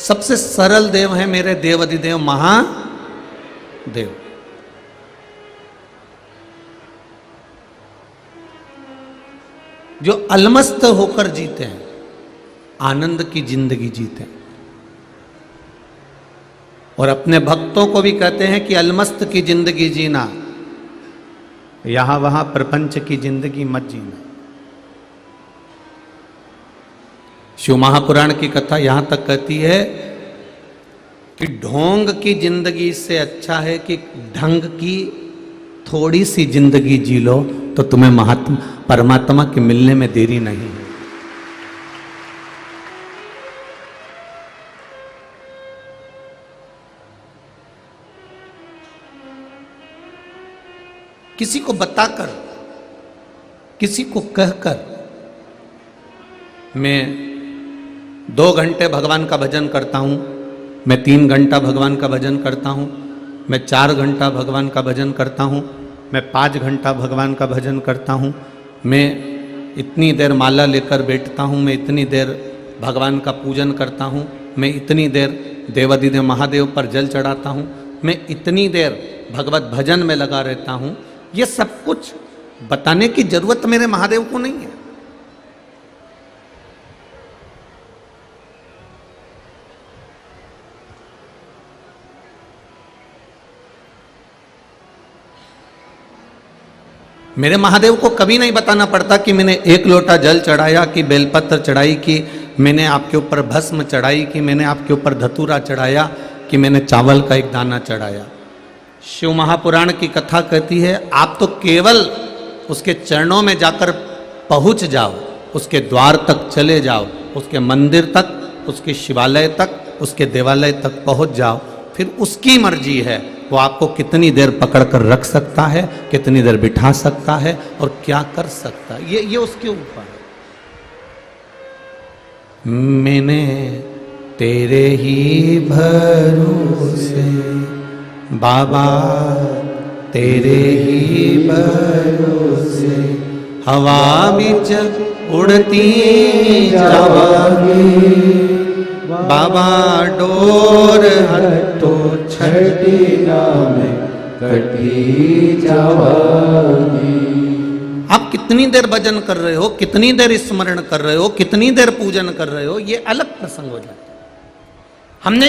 सबसे सरल देव है मेरे देवाधिदेव महादेव। जो अलमस्त होकर जीते हैं, आनंद की जिंदगी जीते हैं। और अपने भक्तों को भी कहते हैं कि अलमस्त की जिंदगी जीना, यहां वहां प्रपंच की जिंदगी मत जीना। शिव महापुराण की कथा यहां तक कहती है कि ढोंग की जिंदगी से अच्छा है कि ढंग की थोड़ी सी जिंदगी जी लो, तो तुम्हें महात्मा परमात्मा के मिलने में देरी नहीं है। किसी को बताकर, किसी को कहकर, मैं 2 घंटे भगवान का भजन करता हूं, मैं 3 घंटा भगवान का भजन करता हूं, मैं 4 घंटा भगवान का भजन करता हूं, मैं 5 घंटा भगवान का भजन करता हूं, मैं इतनी देर माला लेकर बैठता हूं, मैं इतनी देर भगवान का पूजन करता हूं, मैं इतनी देर देवाधिदेव महादेव पर जल चढ़ाता हूं, मैं इतनी देर भगवत भजन में लगा रहता हूं। ये सब कुछ बताने की जरूरत मेरे महादेव को नहीं है। मेरे महादेव को कभी नहीं बताना पड़ता कि मैंने 1 लोटा जल चढ़ाया, कि बेलपत्र चढ़ाई, कि मैंने आपके ऊपर भस्म चढ़ाई, कि मैंने आपके ऊपर धतूरा चढ़ाया, कि मैंने चावल का एक दाना चढ़ाया। शिव महापुराण की कथा कहती है आप तो केवल उसके चरणों में जाकर पहुंच जाओ, उसके द्वार तक चले जाओ, उसके मंदिर तक, उसके शिवालय तक, उसके देवालय तक पहुंच जाओ, फिर उसकी मर्जी है वो आपको कितनी देर पकड़ कर रख सकता है, कितनी देर बिठा सकता है और क्या कर सकता है, ये उसके ऊपर है। मैंने तेरे ही भरोसे बाबा, तेरे ही भरोसे हवा बिच उड़ती जावांगी, बाबा डोर हटो छठी नाम कटी जावांगी। आप कितनी देर भजन कर रहे हो, कितनी देर स्मरण कर रहे हो, कितनी देर पूजन कर रहे हो, ये अलग प्रसंग हो जाता है। हमने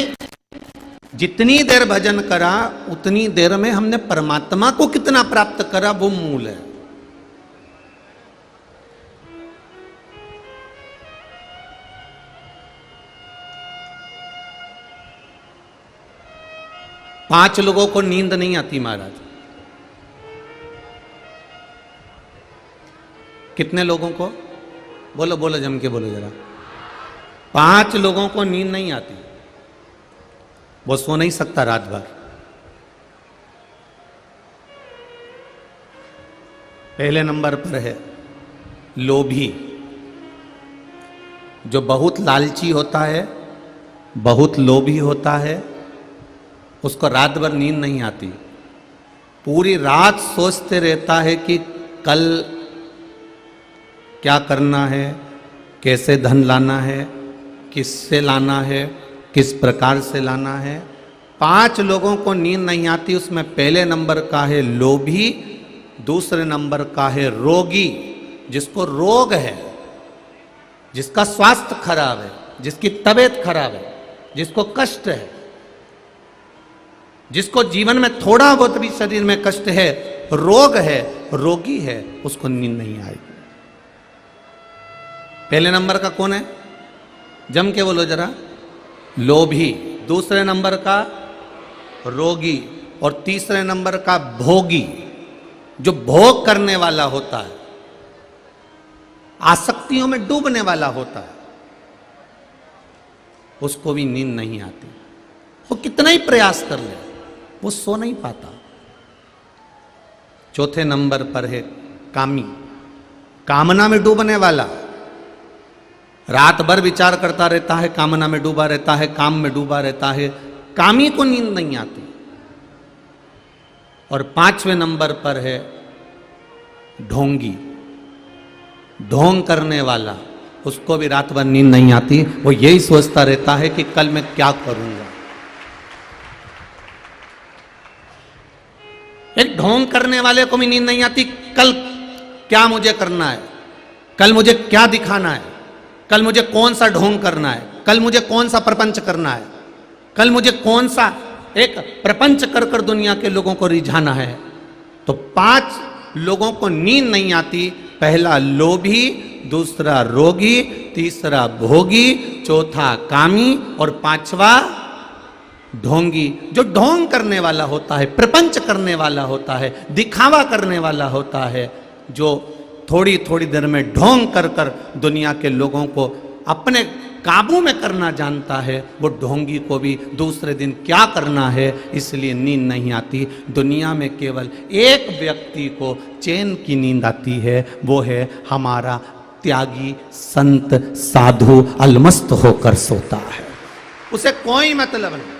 जितनी देर भजन करा उतनी देर में हमने परमात्मा को कितना प्राप्त करा, वो मूल है। पांच लोगों को नींद नहीं आती महाराज। कितने लोगों को? बोलो बोलो, जम के बोलो जरा। 5 लोगों को नींद नहीं आती, वो सो नहीं सकता रात भर। पहले नंबर पर है लोभी, जो बहुत लालची होता है, बहुत लोभी होता है, उसको रात भर नींद नहीं आती। पूरी रात सोचते रहता है कि कल क्या करना है, कैसे धन लाना है, किससे लाना है, किस प्रकार से लाना है। 5 लोगों को नींद नहीं आती, उसमें पहले नंबर का है लोभी, दूसरे नंबर का है रोगी, जिसको रोग है, जिसका स्वास्थ्य खराब है, जिसकी तबीयत खराब है, जिसको कष्ट है, जिसको जीवन में थोड़ा बहुत भी शरीर में कष्ट है, रोग है, रोगी है, उसको नींद नहीं आएगी। पहले नंबर का कौन है? जम के बोलो जरा। लोभी, दूसरे नंबर का रोगी, और तीसरे नंबर का भोगी, जो भोग करने वाला होता है, आसक्तियों में डूबने वाला होता है, उसको भी नींद नहीं आती। वो कितना ही प्रयास कर ले, वो सो नहीं पाता। चौथे नंबर पर है कामी, कामना में डूबने वाला, रात भर विचार करता रहता है, कामना में डूबा रहता है, काम में डूबा रहता है, कामी को नींद नहीं आती। और 5वें नंबर पर है ढोंगी, ढोंग करने वाला, उसको भी रात भर नींद नहीं आती, वो यही सोचता रहता है कि कल मैं क्या करूंगा। एक ढोंग करने वाले को भी नींद नहीं आती, कल क्या मुझे करना है, कल मुझे क्या दिखाना है, कल मुझे कौन सा ढोंग करना है, कल मुझे कौन सा प्रपंच करना है, कल मुझे कौन सा एक प्रपंच कर कर दुनिया के लोगों को रिझाना है। तो 5 लोगों को नींद नहीं आती। पहला लोभी, दूसरा रोगी, तीसरा भोगी, चौथा कामी और 5वां ढोंगी। जो ढोंग करने वाला होता है, प्रपंच करने वाला होता है, दिखावा करने वाला होता है, जो थोड़ी थोड़ी देर में ढोंग कर कर दुनिया के लोगों को अपने काबू में करना जानता है, वो ढोंगी को भी दूसरे दिन क्या करना है इसलिए नींद नहीं आती। दुनिया में केवल एक व्यक्ति को चैन की नींद आती है, वो है हमारा त्यागी संत साधु अलमस्त होकर सोता है, उसे कोई मतलब नहीं।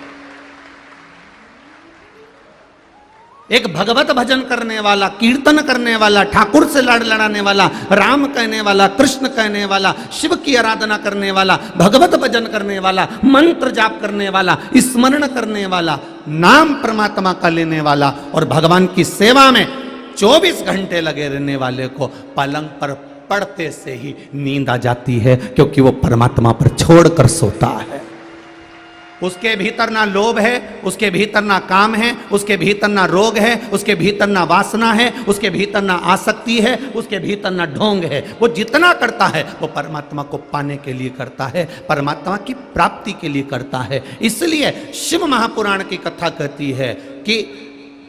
एक भगवत भजन करने वाला, कीर्तन करने वाला, ठाकुर से लड़ लड़ाने वाला, राम कहने वाला, कृष्ण कहने वाला, शिव की आराधना करने वाला, भगवत भजन करने वाला, मंत्र जाप करने वाला, स्मरण करने वाला, नाम परमात्मा का लेने वाला और भगवान की सेवा में 24 घंटे लगे रहने वाले को पलंग पर पड़ते से ही नींद आ जाती है, क्योंकि वो परमात्मा पर छोड़कर सोता है। उसके भीतर ना लोभ है, उसके भीतर ना काम है, उसके भीतर ना रोग है, उसके भीतर ना वासना है, उसके भीतर ना आसक्ति है, उसके भीतर ना ढोंग है। वो जितना करता है वो परमात्मा को पाने के लिए करता है, परमात्मा की प्राप्ति के लिए करता है। इसलिए शिव महापुराण की कथा कहती है कि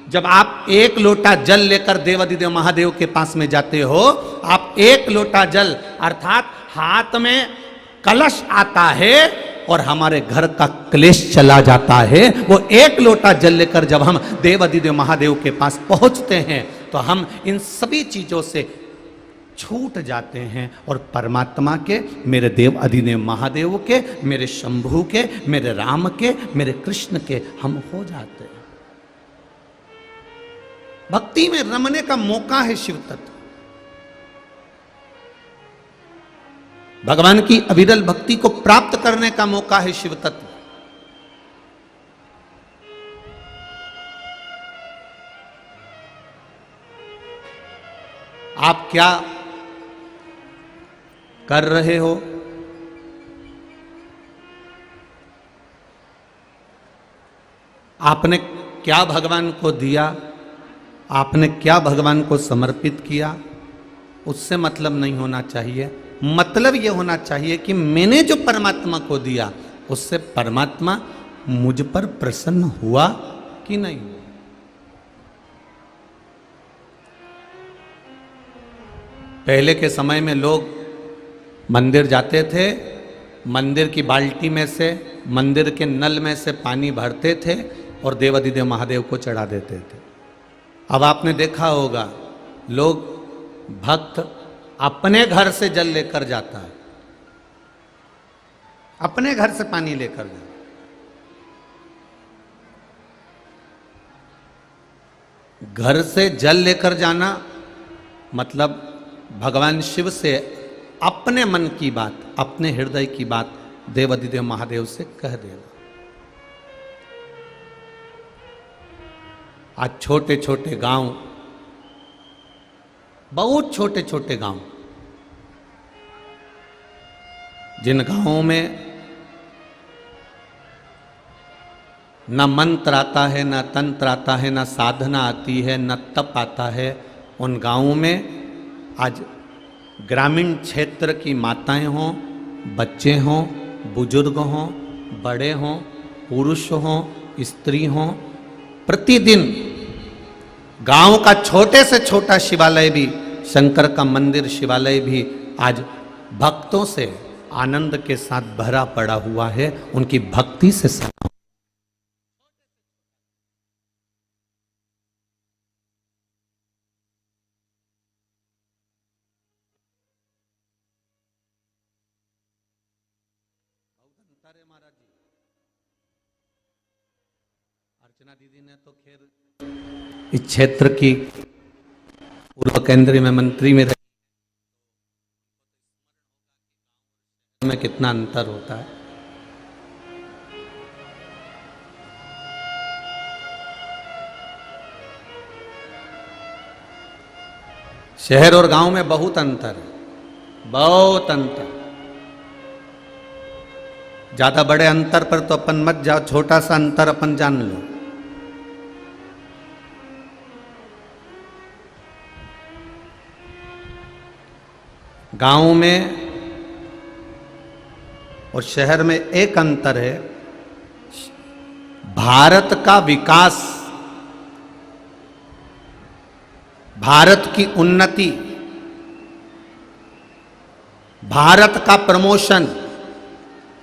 जब आप 1 लोटा जल लेकर देवाधिदेव महादेव के पास में जाते हो, आप 1 लोटा जल अर्थात हाथ में कलश आता है और हमारे घर का क्लेश चला जाता है। वो 1 लोटा जल लेकर जब हम देवाधिदेव महादेव के पास पहुंचते हैं तो हम इन सभी चीजों से छूट जाते हैं और परमात्मा के, मेरे देव अधिदेव महादेव के, मेरे शंभू के, मेरे राम के, मेरे कृष्ण के हम हो जाते हैं। भक्ति में रमने का मौका है शिव तत्व। भगवान की अविरल भक्ति को प्राप्त करने का मौका है शिव तत्व। आप क्या कर रहे हो? आपने क्या भगवान को दिया? आपने क्या भगवान को समर्पित किया? उससे मतलब नहीं होना चाहिए। मतलब यह होना चाहिए कि मैंने जो परमात्मा को दिया उससे परमात्मा मुझ पर प्रसन्न हुआ कि नहीं हुआ। पहले के समय में लोग मंदिर जाते थे, मंदिर की बाल्टी में से, मंदिर के नल में से पानी भरते थे और देवाधिदेव महादेव को चढ़ा देते थे। अब आपने देखा होगा लोग, भक्त अपने घर से जल लेकर जाता है, अपने घर से पानी लेकर जाता। घर से जल लेकर जाना मतलब भगवान शिव से अपने मन की बात, अपने हृदय की बात देवाधिदेव महादेव से कह देना। आज छोटे छोटे गांव, बहुत छोटे छोटे गांव, जिन गांवों में न मंत्र आता है, न तंत्र आता है, न साधना आती है, न तप आता है, उन गांवों में आज ग्रामीण क्षेत्र की माताएं हों, बच्चे हों, बुजुर्ग हों, बड़े हों, पुरुष हों, स्त्री हों, प्रतिदिन गांव का छोटे से छोटा शिवालय भी, शंकर का मंदिर शिवालय भी आज भक्तों से आनंद के साथ भरा पड़ा हुआ है, उनकी भक्ति से सना। महाराज जी, अर्चना दीदी ने तो खैर इस क्षेत्र की पूर्व केंद्रीय में मंत्री में रही, कितना अंतर होता है। शहर और गांव में बहुत अंतर है, बहुत अंतर। ज्यादा बड़े अंतर पर तो अपन मत जाओ, छोटा सा अंतर अपन जान लो। गांव में और शहर में एक अंतर है, भारत का विकास, भारत की उन्नति, भारत का प्रमोशन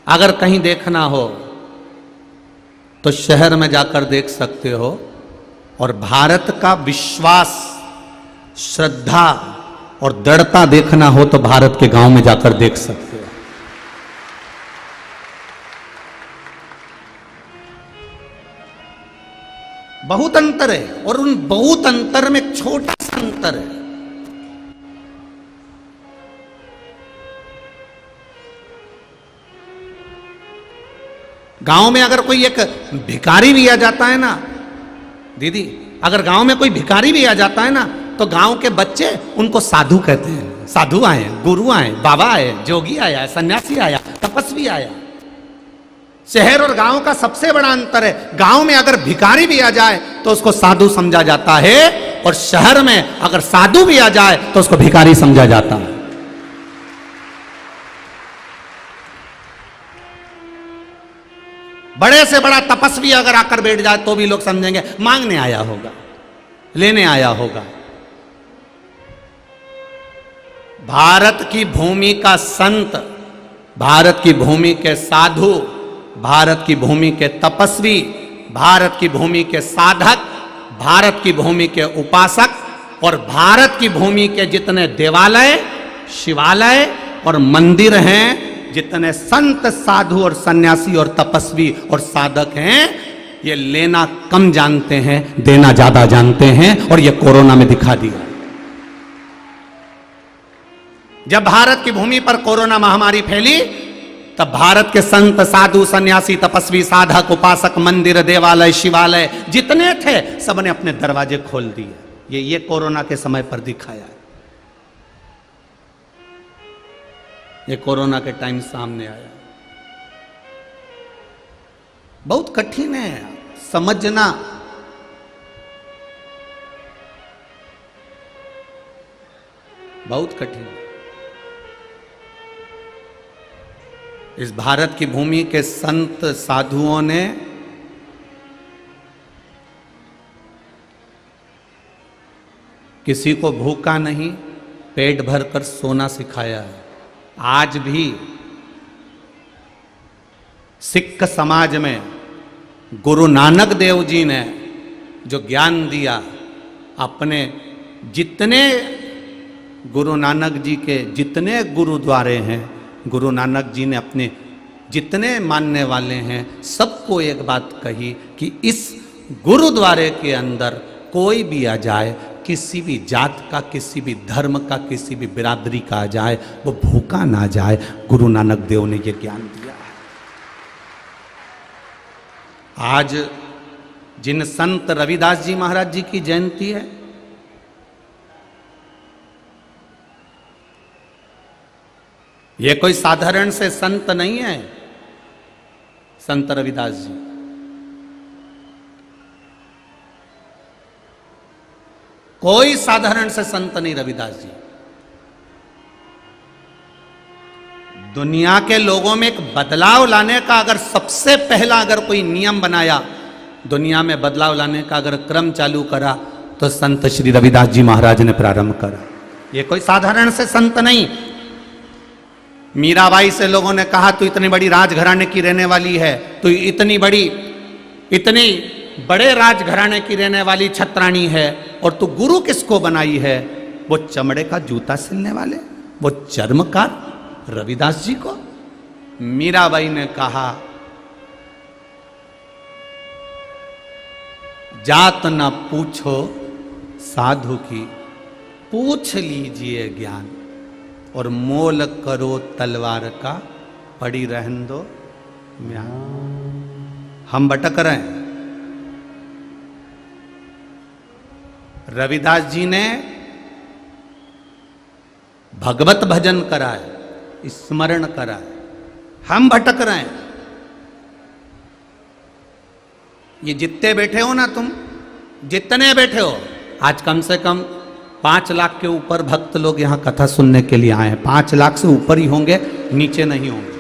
अगर कहीं देखना हो तो शहर में जाकर देख सकते हो, और भारत का विश्वास, श्रद्धा और दृढ़ता देखना हो तो भारत के गांव में जाकर देख सकते हो। बहुत अंतर है, और उन बहुत अंतर में एक छोटा सा अंतर है। गांव में अगर कोई एक भिखारी भी आ जाता है ना दीदी, अगर गांव में कोई भिखारी भी आ जाता है ना तो गांव के बच्चे उनको साधु कहते हैं। साधु आए, गुरु आए, बाबा आए, जोगी आया, सन्यासी आया, तपस्वी आया। शहर और गांव का सबसे बड़ा अंतर है, गांव में अगर भिखारी भी आ जाए तो उसको साधु समझा जाता है, और शहर में अगर साधु भी आ जाए तो उसको भिखारी समझा जाता है। बड़े से बड़ा तपस्वी अगर आकर बैठ जाए तो भी लोग समझेंगे मांगने आया होगा, लेने आया होगा। भारत की भूमि का संत, भारत की भूमि के साधु, भारत की भूमि के तपस्वी, भारत की भूमि के साधक, भारत की भूमि के उपासक, और भारत की भूमि के जितने देवालय, शिवालय और मंदिर हैं, जितने संत, साधु और सन्यासी और तपस्वी और साधक हैं, ये लेना कम जानते हैं, देना ज्यादा जानते हैं, और ये कोरोना में दिखा दिया। जब भारत की भूमि पर कोरोना महामारी फैली तब भारत के संत, साधु, सन्यासी, तपस्वी, साधक, उपासक, मंदिर, देवालय, शिवालय जितने थे सबने अपने दरवाजे खोल दिए। ये कोरोना के समय पर दिखाया है, ये कोरोना के टाइम सामने आया। बहुत कठिन है समझना। बहुत कठिन है। इस भारत की भूमि के संत साधुओं ने किसी को भूखा नहीं, पेट भर कर सोना सिखाया है। आज भी सिख समाज में गुरु नानक देव जी ने जो ज्ञान दिया, अपने जितने गुरु नानक जी के जितने गुरुद्वारे हैं, गुरु नानक जी ने अपने जितने मानने वाले हैं सबको एक बात कही कि इस गुरुद्वारे के अंदर कोई भी आ जाए, किसी भी जात का, किसी भी धर्म का, किसी भी बिरादरी का आ जाए, वो भूखा ना जाए। गुरु नानक देव ने ये ज्ञान दिया है। आज जिन संत रविदास जी महाराज जी की जयंती है, ये कोई साधारण से संत नहीं है। संत रविदास जी कोई साधारण से संत नहीं। रविदास जी दुनिया के लोगों में एक बदलाव लाने का अगर सबसे पहला अगर कोई नियम बनाया, दुनिया में बदलाव लाने का अगर क्रम चालू करा, तो संत श्री रविदास जी महाराज ने प्रारंभ करा। ये कोई साधारण से संत नहीं। मीराबाई से लोगों ने कहा तू इतनी बड़ी राजघराने की रहने वाली है, तू इतनी बड़े राजघराने की रहने वाली छत्राणी है, और तू गुरु किसको बनाई है? वो चमड़े का जूता सिलने वाले, वो चर्मकार रविदास जी को। मीराबाई ने कहा जात न पूछो साधु की, पूछ लीजिए ज्ञान, और मोल करो तलवार का पड़ी रहन दो म्याऊं। हम भटक रहे हैं। रविदास जी ने भगवत भजन करा है, स्मरण करा है, हम भटक रहे हैं। ये जितने बैठे हो ना, तुम जितने बैठे हो, आज कम से कम 5 लाख के ऊपर भक्त लोग यहां कथा सुनने के लिए आए हैं। 5 लाख से ऊपर ही होंगे, नीचे नहीं होंगे।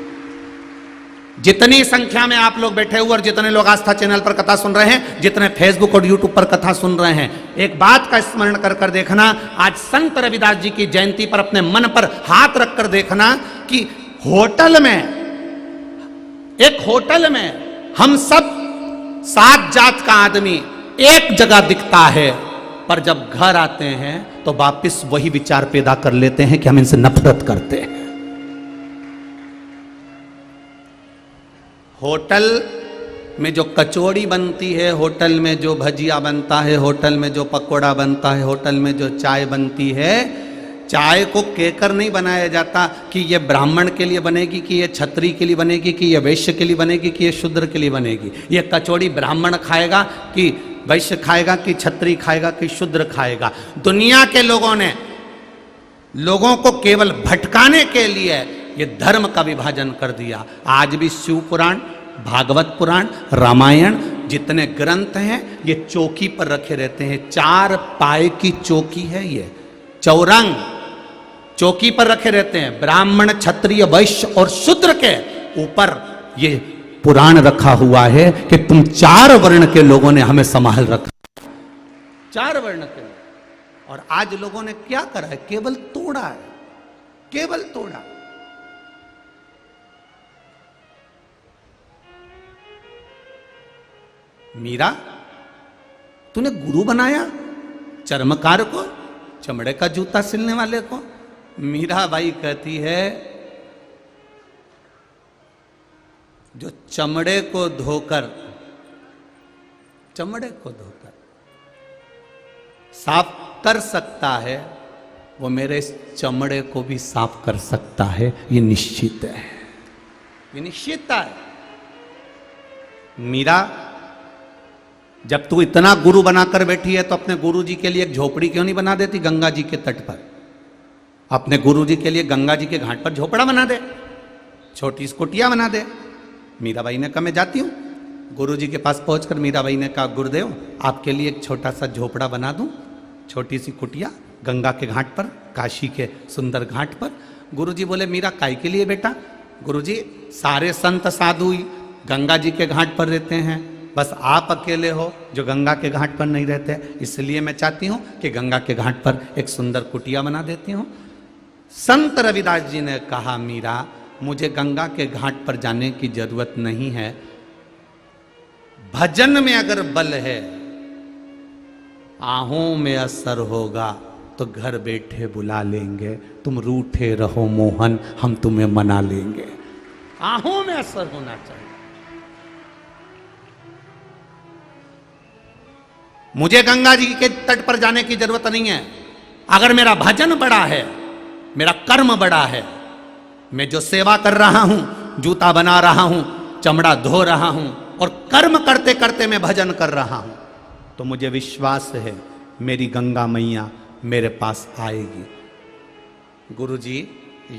जितनी संख्या में आप लोग बैठे हुए और जितने लोग आस्था चैनल पर कथा सुन रहे हैं, जितने फेसबुक और यूट्यूब पर कथा सुन रहे हैं, एक बात का स्मरण कर कर देखना, आज संत रविदास जी की जयंती पर अपने मन पर हाथ रखकर देखना कि होटल में, एक होटल में हम सब 7 जात का आदमी एक जगह दिखता है, पर जब घर आते हैं तो वापिस वही विचार पैदा कर लेते हैं कि हम इनसे नफरत करते हैं। होटल में जो कचौड़ी बनती है, होटल में जो भजिया बनता है, होटल में जो पकोड़ा बनता है, होटल में जो चाय बनती है, चाय को कहकर नहीं बनाया जाता कि ये ब्राह्मण के लिए बनेगी, कि ये क्षत्रिय के लिए बनेगी, कि ये वैश्य के लिए बनेगी, कि ये शूद्र के लिए बनेगी। ये कचौड़ी ब्राह्मण खाएगा कि वैश्य खाएगा, कि क्षत्रिय खाएगा, कि शूद्र खाएगा। दुनिया के लोगों ने लोगों को केवल भटकाने के लिए ये धर्म का विभाजन कर दिया। आज भी शिव पुराण, भागवत पुराण, रामायण जितने ग्रंथ हैं, ये चौकी पर रखे रहते हैं। 4 पाए की चौकी है, ये चौरंग चौकी पर रखे रहते हैं। ब्राह्मण, क्षत्रिय, वैश्य और शूद्र के ऊपर ये पुराण रखा हुआ है कि तुम 4 वर्ण के लोगों ने हमें संभाल रखा, 4 वर्ण के लोग। और आज लोगों ने क्या करा है? केवल तोड़ा है, केवल तोड़ा। मीरा, तूने गुरु बनाया चर्मकार को, चमड़े का जूता सिलने वाले को। मीरा बाई कहती है, जो चमड़े को धोकर साफ कर सकता है, वो मेरे इस चमड़े को भी साफ कर सकता है। ये निश्चित है, ये निश्चितता है। मीरा, जब तू इतना गुरु बनाकर बैठी है तो अपने गुरु जी के लिए एक झोपड़ी क्यों नहीं बना देती गंगा जी के तट पर? अपने गुरु जी के लिए गंगा जी के घाट पर झोपड़ा बना दे, छोटी सी कुटिया बना दे। मीराबाई ने कहा मैं जाती हूँ। गुरु जी के पास पहुंचकर मीराबाई ने कहा, गुरुदेव आपके लिए एक छोटा सा झोपड़ा बना दूं, छोटी सी कुटिया गंगा के घाट पर, काशी के सुंदर घाट पर। गुरु जी बोले, मीरा काय के लिए बेटा? गुरु जी, सारे संत साधु गंगा जी के घाट पर रहते हैं, बस आप अकेले हो जो गंगा के घाट पर नहीं रहते, इसलिए मैं चाहती हूँ कि गंगा के घाट पर एक सुंदर कुटिया बना देती हूँ। संत रविदास जी ने कहा, मीरा मुझे गंगा के घाट पर जाने की जरूरत नहीं है, भजन में अगर बल है, आहों में असर होगा तो घर बैठे बुला लेंगे। तुम रूठे रहो मोहन, हम तुम्हें मना लेंगे। आहों में असर होना चाहिए। मुझे गंगा जी के तट पर जाने की जरूरत नहीं है। अगर मेरा भजन बड़ा है, मेरा कर्म बड़ा है, मैं जो सेवा कर रहा हूं, जूता बना रहा हूं, चमड़ा धो रहा हूं और कर्म करते करते मैं भजन कर रहा हूं, तो मुझे विश्वास है मेरी गंगा मैया मेरे पास आएगी। गुरुजी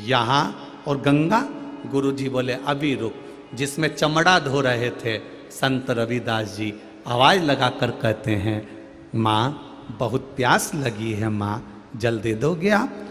यहां और गंगा? गुरुजी बोले, अभी रुक। जिसमें चमड़ा धो रहे थे संत रविदास जी आवाज लगाकर कहते हैं, माँ बहुत प्यास लगी है, माँ जल दे दोगे आप?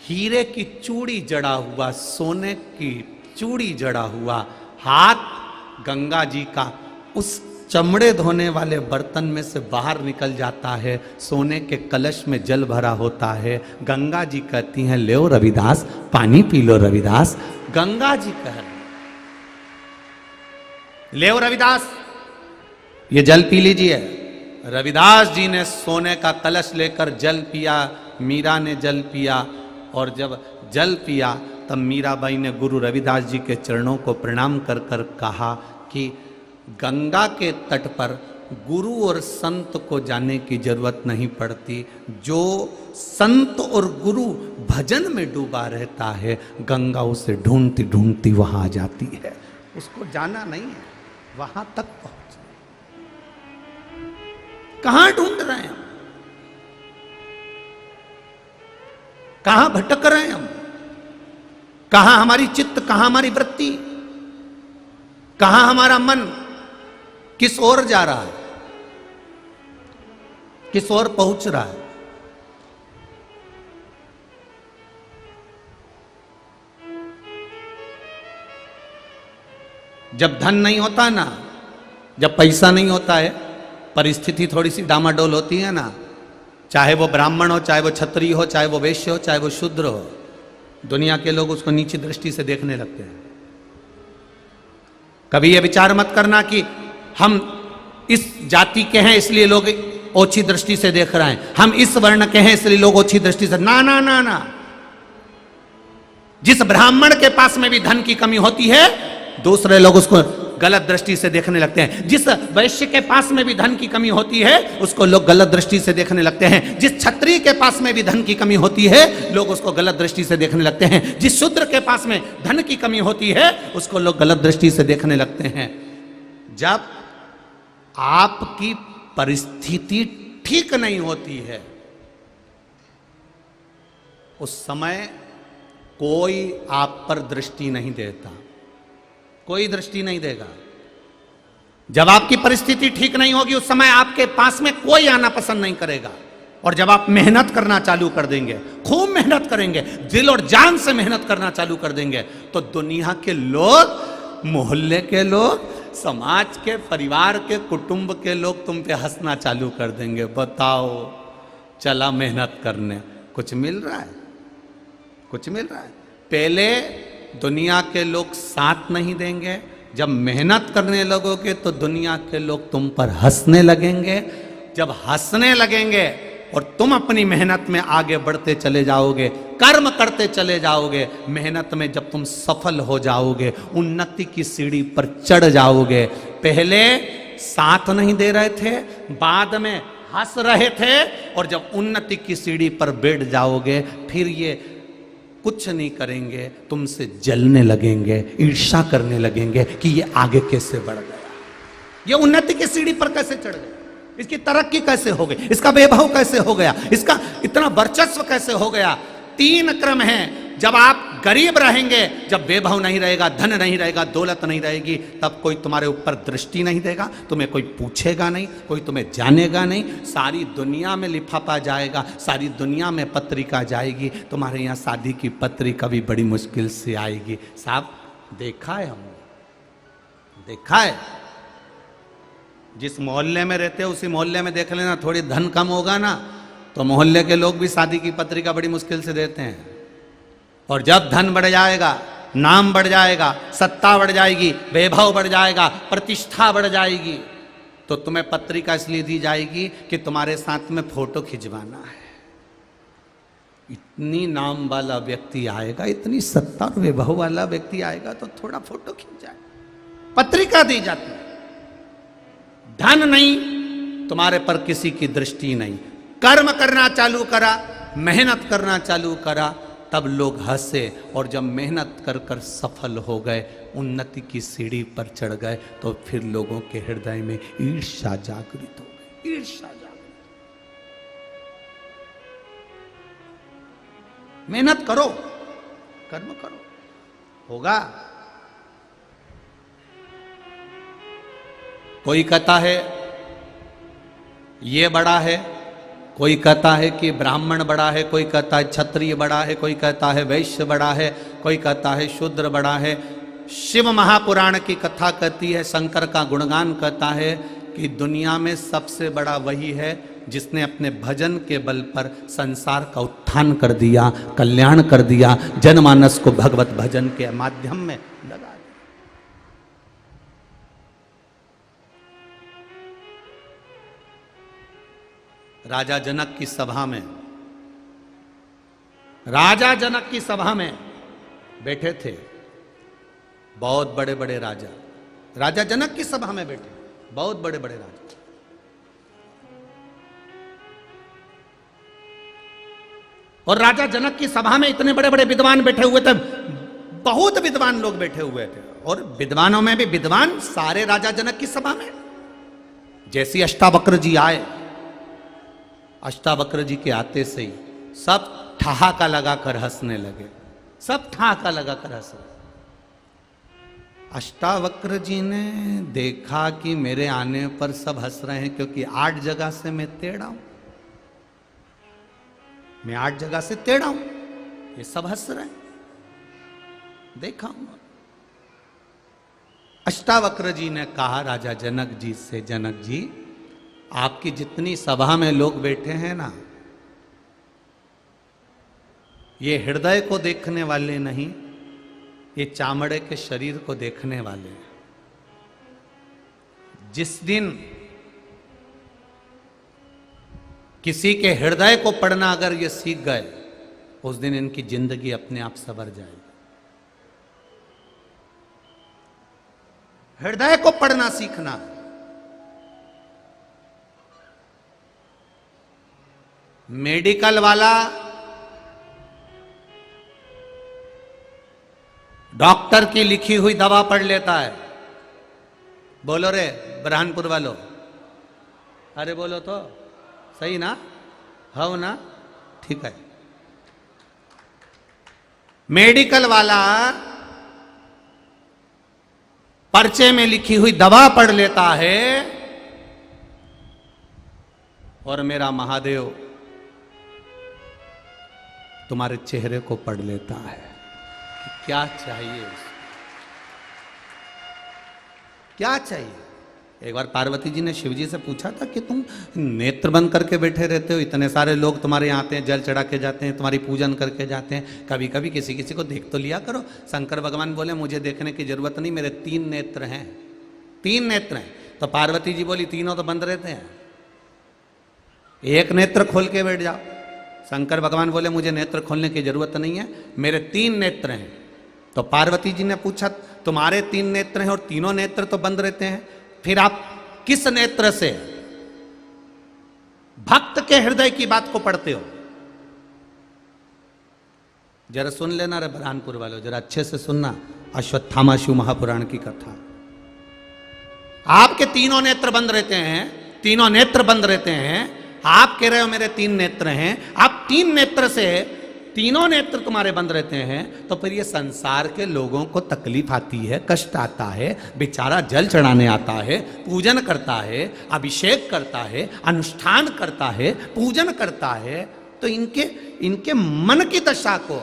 हीरे की चूड़ी जड़ा हुआ, सोने की चूड़ी जड़ा हुआ हाथ गंगा जी का उस चमड़े धोने वाले बर्तन में से बाहर निकल जाता है। सोने के कलश में जल भरा होता है। गंगा जी कहती हैं, ले रविदास पानी पी लो। रविदास, गंगा जी कह रहे, ले रविदास ये जल पी लीजिए। रविदास जी ने सोने का कलश लेकर जल पिया, मीरा ने जल पिया, और जब जल पिया तब मीराबाई ने गुरु रविदास जी के चरणों को प्रणाम कर कर कहा कि गंगा के तट पर गुरु और संत को जाने की जरूरत नहीं पड़ती। जो संत और गुरु भजन में डूबा रहता है, गंगा उसे ढूंढती ढूंढती वहां आ जाती है। उसको जाना नहीं है, वहां तक पहुंच। कहां ढूंढ रहे हैं हम, कहां भटक रहे हैं हम, कहां हमारी चित्त, कहां हमारी वृत्ति, कहां हमारा मन किस ओर जा रहा है, किस ओर पहुंच रहा है। जब धन नहीं होता ना, जब पैसा नहीं होता है, परिस्थिति थोड़ी सी डामाडोल होती है ना, चाहे वो ब्राह्मण हो, चाहे वो क्षत्रिय हो, चाहे वो वैश्य हो, चाहे वो शूद्र हो, दुनिया के लोग उसको नीची दृष्टि से देखने लगते हैं। कभी ये विचार मत करना कि हम इस जाति के हैं इसलिए लोग ओछी दृष्टि से देख रहे हैं, हम इस वर्ण के हैं इसलिए लोग ओछी दृष्टि से। ना ना ना ना, जिस ब्राह्मण के पास में भी धन की कमी होती है, दूसरे लोग उसको गलत दृष्टि से देखने लगते हैं। जिस वैश्य के पास में भी धन की कमी होती है, उसको लोग गलत दृष्टि से देखने लगते हैं। जिस क्षत्रिय के पास में भी धन की कमी होती है, लोग उसको गलत दृष्टि से देखने लगते हैं। जिस शूद्र के पास में धन की कमी होती है, उसको लोग गलत दृष्टि से देखने लगते हैं। जब आपकी परिस्थिति ठीक नहीं होती है, उस समय कोई आप पर दृष्टि नहीं देता, कोई दृष्टि नहीं देगा। जब आपकी परिस्थिति ठीक नहीं होगी, उस समय आपके पास में कोई आना पसंद नहीं करेगा। और जब आप मेहनत करना चालू कर देंगे, खूब मेहनत करेंगे, दिल और जान से मेहनत करना चालू कर देंगे, तो दुनिया के लोग, मोहल्ले के लोग, समाज के, परिवार के, कुटुंब के लोग तुम पे हंसना चालू कर देंगे। बताओ, चला मेहनत करने, कुछ मिल रहा है, कुछ मिल रहा है। पहले दुनिया के लोग साथ नहीं देंगे, जब मेहनत करने लगोगे तो दुनिया के लोग तुम पर हंसने लगेंगे। जब हंसने लगेंगे और तुम अपनी मेहनत में आगे बढ़ते चले जाओगे, कर्म करते चले जाओगे, मेहनत में जब तुम सफल हो जाओगे, उन्नति की सीढ़ी पर चढ़ जाओगे, पहले साथ नहीं दे रहे थे, बाद में हंस रहे थे, और जब उन्नति की सीढ़ी पर बैठ जाओगे, फिर ये कुछ नहीं करेंगे, तुमसे जलने लगेंगे, ईर्ष्या करने लगेंगे कि ये आगे कैसे बढ़ गया, ये उन्नति की सीढ़ी पर कैसे चढ़ गया, इसकी तरक्की कैसे हो गई, इसका वैभव कैसे हो गया, इसका इतना वर्चस्व कैसे हो गया। 3 क्रम है। जब आप गरीब रहेंगे, जब वैभव नहीं रहेगा, धन नहीं रहेगा, दौलत नहीं रहेगी, तब कोई तुम्हारे ऊपर दृष्टि नहीं देगा, तुम्हें कोई पूछेगा नहीं, कोई तुम्हें जानेगा नहीं। सारी दुनिया में लिफाफा जाएगा, सारी दुनिया में पत्रिका जाएगी, तुम्हारे यहाँ शादी की पत्रिका भी बड़ी मुश्किल से आएगी। साहब, देखा है, हमने देखा है। जिस मोहल्ले में रहते हो उसी मोहल्ले में देख लेना, थोड़ी धन कम होगा ना, तो मोहल्ले के लोग भी शादी की पत्रिका बड़ी मुश्किल से देते हैं। और जब धन बढ़ जाएगा, नाम बढ़ जाएगा, सत्ता बढ़ जाएगी, वैभव बढ़ जाएगा, प्रतिष्ठा बढ़ जाएगी, तो तुम्हें पत्रिका इसलिए दी जाएगी कि तुम्हारे साथ में फोटो खिंचवाना है। इतनी नाम वाला व्यक्ति आएगा, इतनी सत्ता और वैभव वाला व्यक्ति आएगा, तो थोड़ा फोटो खिंच जाए, पत्रिका दी जाती है। धन नहीं, तुम्हारे पर किसी की दृष्टि नहीं। कर्म करना चालू करा, मेहनत करना चालू करा, तब लोग हंसे, और जब मेहनत कर कर सफल हो गए, उन्नति की सीढ़ी पर चढ़ गए, तो फिर लोगों के हृदय में ईर्ष्या जागृत हो गई, ईर्ष्या जागृत। मेहनत करो, कर्म करो, होगा। कोई कहता है ये बड़ा है, कोई कहता है कि ब्राह्मण बड़ा है, कोई कहता है क्षत्रिय बड़ा है, कोई कहता है वैश्य बड़ा है, कोई कहता है शूद्र बड़ा है। शिव महापुराण की कथा कहती है, शंकर का गुणगान कहता है कि दुनिया में सबसे बड़ा वही है जिसने अपने भजन के बल पर संसार का उत्थान कर दिया, कल्याण कर दिया, जनमानस को भगवत भजन के माध्यम में लगा दिया। राजा जनक की सभा में, राजा जनक की सभा में बैठे थे बहुत बड़े बड़े राजा, राजा जनक की सभा में बैठे बहुत बड़े बड़े राजा। और राजा जनक की सभा में इतने बड़े बड़े विद्वान बैठे हुए थे, बहुत विद्वान लोग बैठे हुए थे, और विद्वानों में भी विद्वान सारे राजा जनक की सभा में। जैसे अष्टावक्र जी आए, अष्टावक्र जी के आते से ही सब ठहाका लगाकर हंसने लगे, सब ठहाका लगाकर हंस रहे। अष्टावक्र जी ने देखा कि मेरे आने पर सब हंस रहे हैं, क्योंकि 8 जगह से मैं टेढ़ा हूं, मैं 8 जगह से टेढ़ा हूं, ये सब हंस रहे हैं, देखा हूं। अष्टावक्र जी ने कहा राजा जनक जी से, जनक जी आपकी जितनी सभा में लोग बैठे हैं ना, ये हृदय को देखने वाले नहीं, ये चामड़े के शरीर को देखने वाले हैं। जिस दिन किसी के हृदय को पढ़ना अगर ये सीख गए, उस दिन इनकी जिंदगी अपने आप संवर जाएगी। हृदय को पढ़ना सीखना। मेडिकल वाला डॉक्टर की लिखी हुई दवा पढ़ लेता है। बोलो रे बुरहानपुर वालों, अरे बोलो तो सही ना, हो ना, ठीक है। मेडिकल वाला पर्चे में लिखी हुई दवा पढ़ लेता है, और मेरा महादेव तुम्हारे चेहरे को पढ़ लेता है। क्या चाहिए उसको, क्या चाहिए? एक बार पार्वती जी ने शिव जी से पूछा था कि तुम नेत्र बंद करके बैठे रहते हो, इतने सारे लोग तुम्हारे यहाँ आते हैं, जल चढ़ा के जाते हैं, तुम्हारी पूजन करके जाते हैं, कभी कभी किसी किसी को देख तो लिया करो। शंकर भगवान बोले मुझे देखने की जरूरत नहीं, मेरे 3 नेत्र हैं, 3 नेत्र हैं। तो पार्वती जी बोली तीनों तो बंद रहते हैं, एक नेत्र खोल के बैठ जाओ। शंकर भगवान बोले मुझे नेत्र खोलने की जरूरत नहीं है, मेरे 3 नेत्र हैं। तो पार्वती जी ने पूछा तुम्हारे 3 नेत्र हैं और तीनों नेत्र तो बंद रहते हैं, फिर आप किस नेत्र से भक्त के हृदय की बात को पढ़ते हो? जरा सुन लेना रे बुरहानपुर वालों, जरा अच्छे से सुनना अश्वत्थामा शिव महापुराण की कथा। आपके तीनों नेत्र बंद रहते हैं, तीनों नेत्र बंद रहते हैं, आप कह रहे हो मेरे 3 नेत्र हैं, आप 3 नेत्र से तीनों नेत्र तुम्हारे बंद रहते हैं, तो फिर ये संसार के लोगों को तकलीफ आती है, कष्ट आता है, बेचारा जल चढ़ाने आता है, पूजन करता है, अभिषेक करता है, अनुष्ठान करता है, पूजन करता है, तो इनके मन की दशा को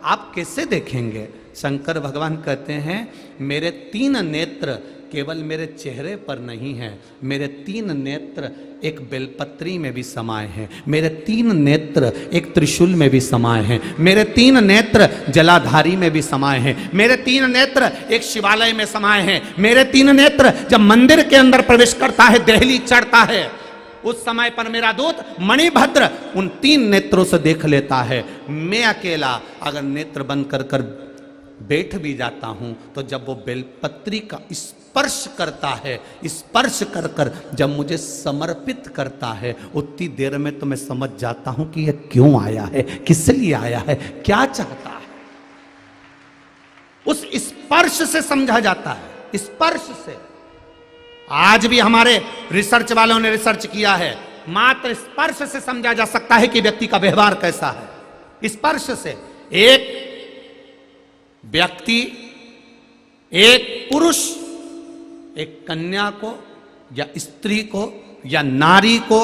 आप कैसे देखेंगे? शंकर भगवान कहते हैं मेरे 3 नेत्र केवल मेरे चेहरे पर नहीं है, मेरे 3 नेत्र एक बेलपत्री में भी समाये हैं, मेरे 3 नेत्र एक त्रिशूल में भी समाये हैं, मेरे 3 नेत्र जलाधारी में भी समाये हैं, मेरे 3 नेत्र एक शिवालय में समाये हैं, मेरे 3 नेत्र जब मंदिर के अंदर प्रवेश करता है, देहली चढ़ता है, उस समय पर मेरा दूत मणिभद्र उन 3 नेत्रों से देख लेता है। मैं अकेला अगर नेत्र बंद कर कर बैठ भी जाता हूं, तो जब वो बेलपत्री का स्पर्श करता है, स्पर्श कर कर जब मुझे समर्पित करता है, उतनी देर में तो मैं समझ जाता हूं कि यह क्यों आया है, किस लिए आया है, क्या चाहता है। उस स्पर्श से समझा जाता है, स्पर्श से। आज भी हमारे रिसर्च वालों ने रिसर्च किया है, मात्र स्पर्श से समझा जा सकता है कि व्यक्ति का व्यवहार कैसा है। स्पर्श से एक व्यक्ति, एक पुरुष एक कन्या को या स्त्री को या नारी को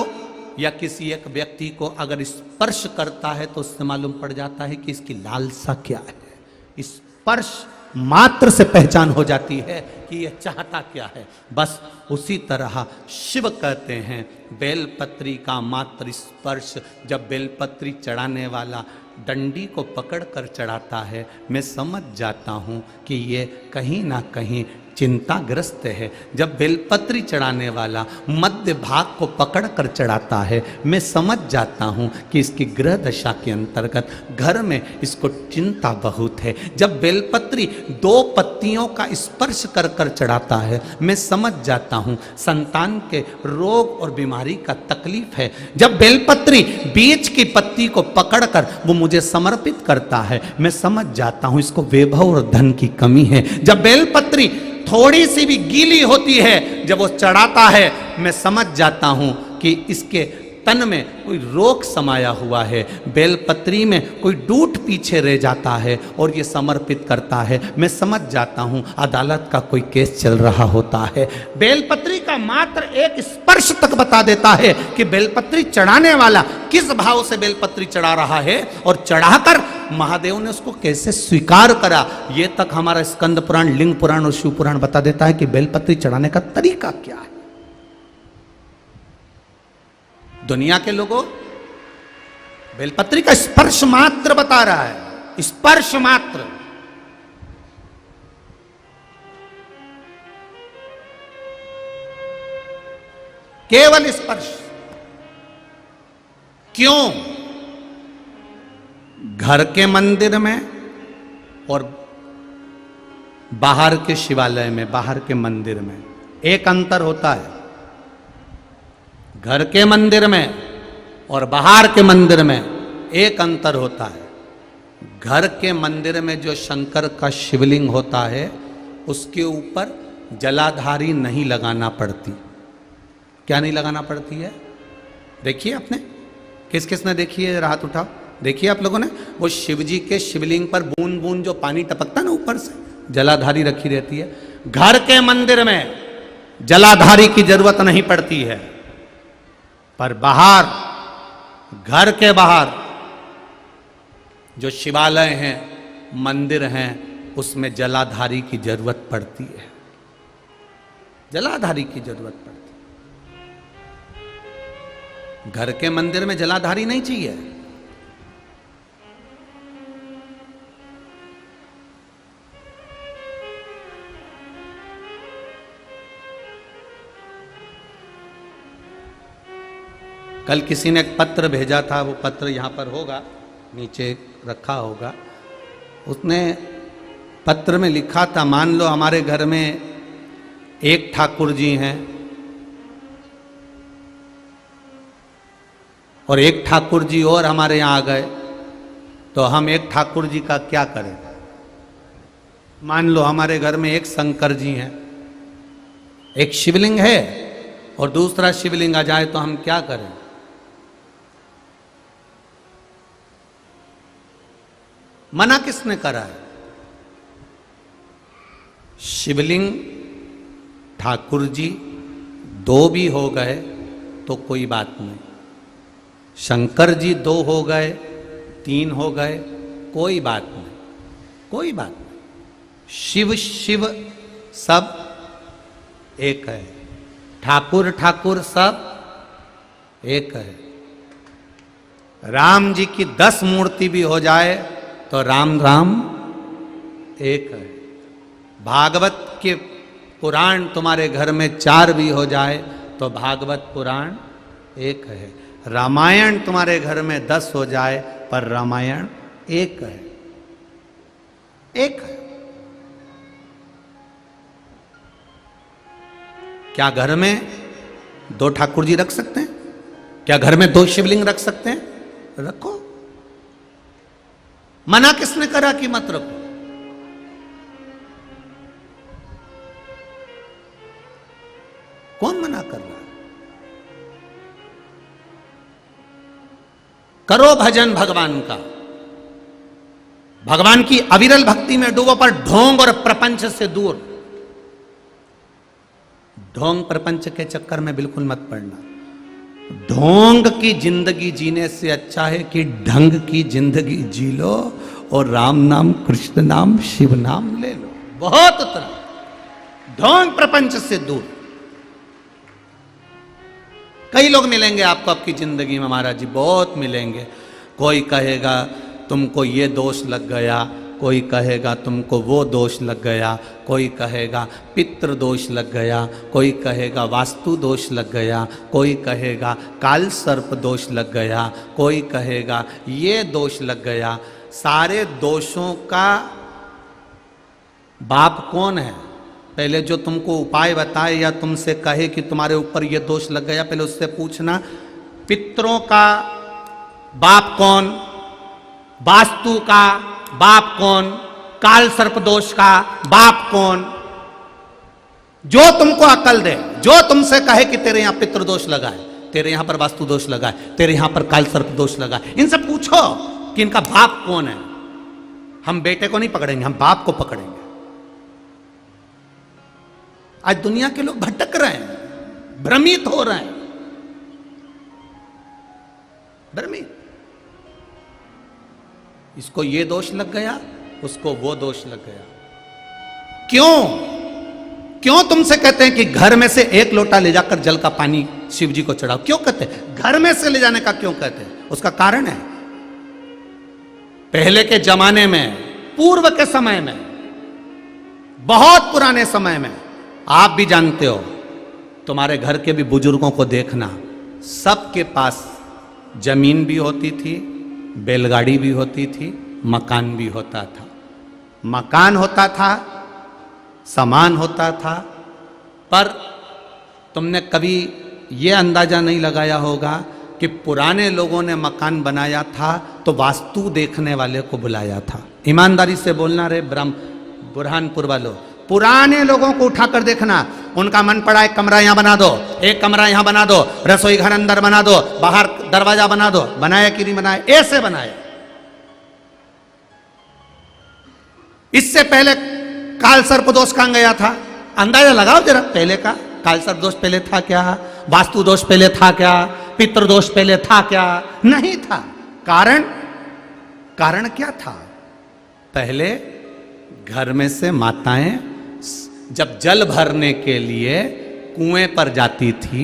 या किसी एक व्यक्ति को अगर स्पर्श करता है, तो उससे मालूम पड़ जाता है कि इसकी लालसा क्या है। स्पर्श मात्र से पहचान हो जाती है कि यह चाहता क्या है। बस उसी तरह शिव कहते हैं बेलपत्री का मात्र स्पर्श, जब बेलपत्री चढ़ाने वाला डंडी को पकड़ कर चढ़ाता है, मैं समझ जाता हूँ कि ये कहीं ना कहीं चिंताग्रस्त है। जब बेलपत्री चढ़ाने वाला मध्य भाग को पकड़कर चढ़ाता है, मैं समझ जाता हूं कि इसकी ग्रह दशा के अंतर्गत घर में इसको चिंता बहुत है। जब बेलपत्री दो पत्तियों का स्पर्श कर कर चढ़ाता है, मैं समझ जाता हूं संतान के रोग और बीमारी का तकलीफ है। जब बेलपत्री बीच की पत्ती को पकड़कर वो मुझे समर्पित करता है, मैं समझ जाता हूं इसको वैभव और धन की कमी है। जब बेलपत्री थोड़ी सी भी गीली होती है, जब वो चढ़ाता है, मैं समझ जाता हूं कि इसके तन में कोई रोग समाया हुआ है, बेलपत्री में कोई डूट पीछे रह जाता है और ये समर्पित करता है। मैं समझ जाता हूं अदालत का कोई केस चल रहा होता है। बेलपत्री का मात्र एक स्पर्श तक बता देता है कि बेलपत्री चढ़ाने वाला किस भाव से बेलपत्री चढ़ा रहा है और चढ़ाकर महादेव ने उसको कैसे स्वीकार करा, ये तक हमारा स्कंद पुराण, लिंग पुराण और शिव पुराण बता देता है कि बेलपत्री चढ़ाने का तरीका क्या है। दुनिया के लोगों बेलपत्री का स्पर्श मात्र बता रहा है, स्पर्श मात्र। केवल स्पर्श। क्यों? घर के मंदिर में और बाहर के शिवालय में, बाहर के मंदिर में एक अंतर होता है। घर के मंदिर में और बाहर के मंदिर में एक अंतर होता है। घर के मंदिर में जो शंकर का शिवलिंग होता है, उसके ऊपर जलाधारी नहीं लगाना पड़ती। क्या नहीं लगाना पड़ती है? देखिए आपने, किस किस ने देखी है? हाथ उठाओ। देखिए आप लोगों ने, वो शिव जी के शिवलिंग पर बूंद बूंद जो पानी टपकता ना ऊपर से, जलाधारी रखी रहती है। घर के मंदिर में जलाधारी की जरूरत नहीं पड़ती है, पर बाहर, घर के बाहर जो शिवालय हैं, मंदिर हैं, उसमें जलाधारी की जरूरत पड़ती है। जलाधारी की जरूरत पड़ती है। घर के मंदिर में जलाधारी नहीं चाहिए। कल किसी ने एक पत्र भेजा था, वो पत्र यहाँ पर होगा, नीचे रखा होगा। उसने पत्र में लिखा था, मान लो हमारे घर में एक ठाकुर जी हैं और एक ठाकुर जी और हमारे यहाँ आ गए, तो हम एक ठाकुर जी का क्या करें? मान लो हमारे घर में एक शंकर जी हैं, एक शिवलिंग है और दूसरा शिवलिंग आ जाए तो हम क्या करें? मना किसने करा है? शिवलिंग, ठाकुर जी दो भी हो गए तो कोई बात नहीं, शंकर जी दो हो गए, तीन हो गए, कोई बात नहीं, कोई बात नहीं। शिव शिव सब एक है, ठाकुर ठाकुर सब एक है। राम जी की 10 मूर्ति भी हो जाए तो राम राम एक है। भागवत के पुराण तुम्हारे घर में 4 भी हो जाए तो भागवत पुराण एक है। रामायण तुम्हारे घर में 10 हो जाए पर रामायण एक है, एक है। क्या घर में 2 ठाकुर जी रख सकते हैं? क्या घर में 2 शिवलिंग रख सकते हैं? रखो। मना किसने करा कि मत रखो? कौन मना कर रहा है? करो भजन भगवान का, भगवान की अविरल भक्ति में डूबो, पर ढोंग और प्रपंच से दूर। ढोंग प्रपंच के चक्कर में बिल्कुल मत पड़ना। ढोंग की जिंदगी जीने से अच्छा है कि ढंग की जिंदगी जी लो और राम नाम, कृष्ण नाम, शिव नाम ले लो, बहुत उतना। ढोंग प्रपंच से दूर। कई लोग मिलेंगे आपको आपकी जिंदगी में महाराज जी, बहुत मिलेंगे। कोई कहेगा तुमको ये दोष लग गया, कोई कहेगा तुमको वो दोष लग गया, कोई कहेगा पितृ दोष लग गया, कोई कहेगा वास्तु दोष लग गया, कोई कहेगा काल सर्प दोष लग गया, कोई कहेगा ये दोष लग गया। सारे दोषों का बाप कौन है? पहले जो तुमको उपाय बताए या तुमसे कहे कि तुम्हारे ऊपर ये दोष लग गया, पहले उससे पूछना पितरों का बाप कौन, वास्तु का बाप कौन, काल सर्प दोष का बाप कौन। जो तुमको अकल दे, जो तुमसे कहे कि तेरे यहां पितृ दोष लगा है, तेरे यहां पर वास्तु दोष लगा है, तेरे यहां पर काल सर्प दोष लगा है, इनसे पूछो कि इनका बाप कौन है। हम बेटे को नहीं पकड़ेंगे, हम बाप को पकड़ेंगे। आज दुनिया के लोग भटक रहे हैं, भ्रमित हो रहे हैं, भ्रमित। इसको ये दोष लग गया, उसको वो दोष लग गया। क्यों तुमसे कहते हैं कि घर में से एक लोटा ले जाकर जल का पानी शिव जी को चढ़ाओ? क्यों कहते हैं? घर में से ले जाने का क्यों कहते हैं? उसका कारण है, पहले के जमाने में, पूर्व के समय में, बहुत पुराने समय में, आप भी जानते हो, तुम्हारे घर के भी बुजुर्गों को देखना, सबके पास जमीन भी होती थी, बैलगाड़ी भी होती थी, मकान भी होता था। मकान होता था, सामान होता था, पर तुमने कभी यह अंदाजा नहीं लगाया होगा कि पुराने लोगों ने मकान बनाया था तो वास्तु देखने वाले को बुलाया था। ईमानदारी से बोलना रे बुरहानपुर वालों, पुराने लोगों को उठाकर देखना, उनका मन पड़ा एक कमरा यहां बना दो, एक कमरा यहां बना दो, रसोई घर अंदर बना दो, बाहर दरवाजा बना दो, बनाया कि नहीं बनाया? ऐसे बनाया। इससे पहले काल सर्प दोष कहां गया था? अंदाजा लगाओ जरा, पहले का काल सर्प दोष पहले था क्या? वास्तु दोष पहले था क्या? पितृ दोष पहले था क्या? नहीं था। कारण क्या था? पहले घर में से माताएं जब जल भरने के लिए कुएं पर जाती थी,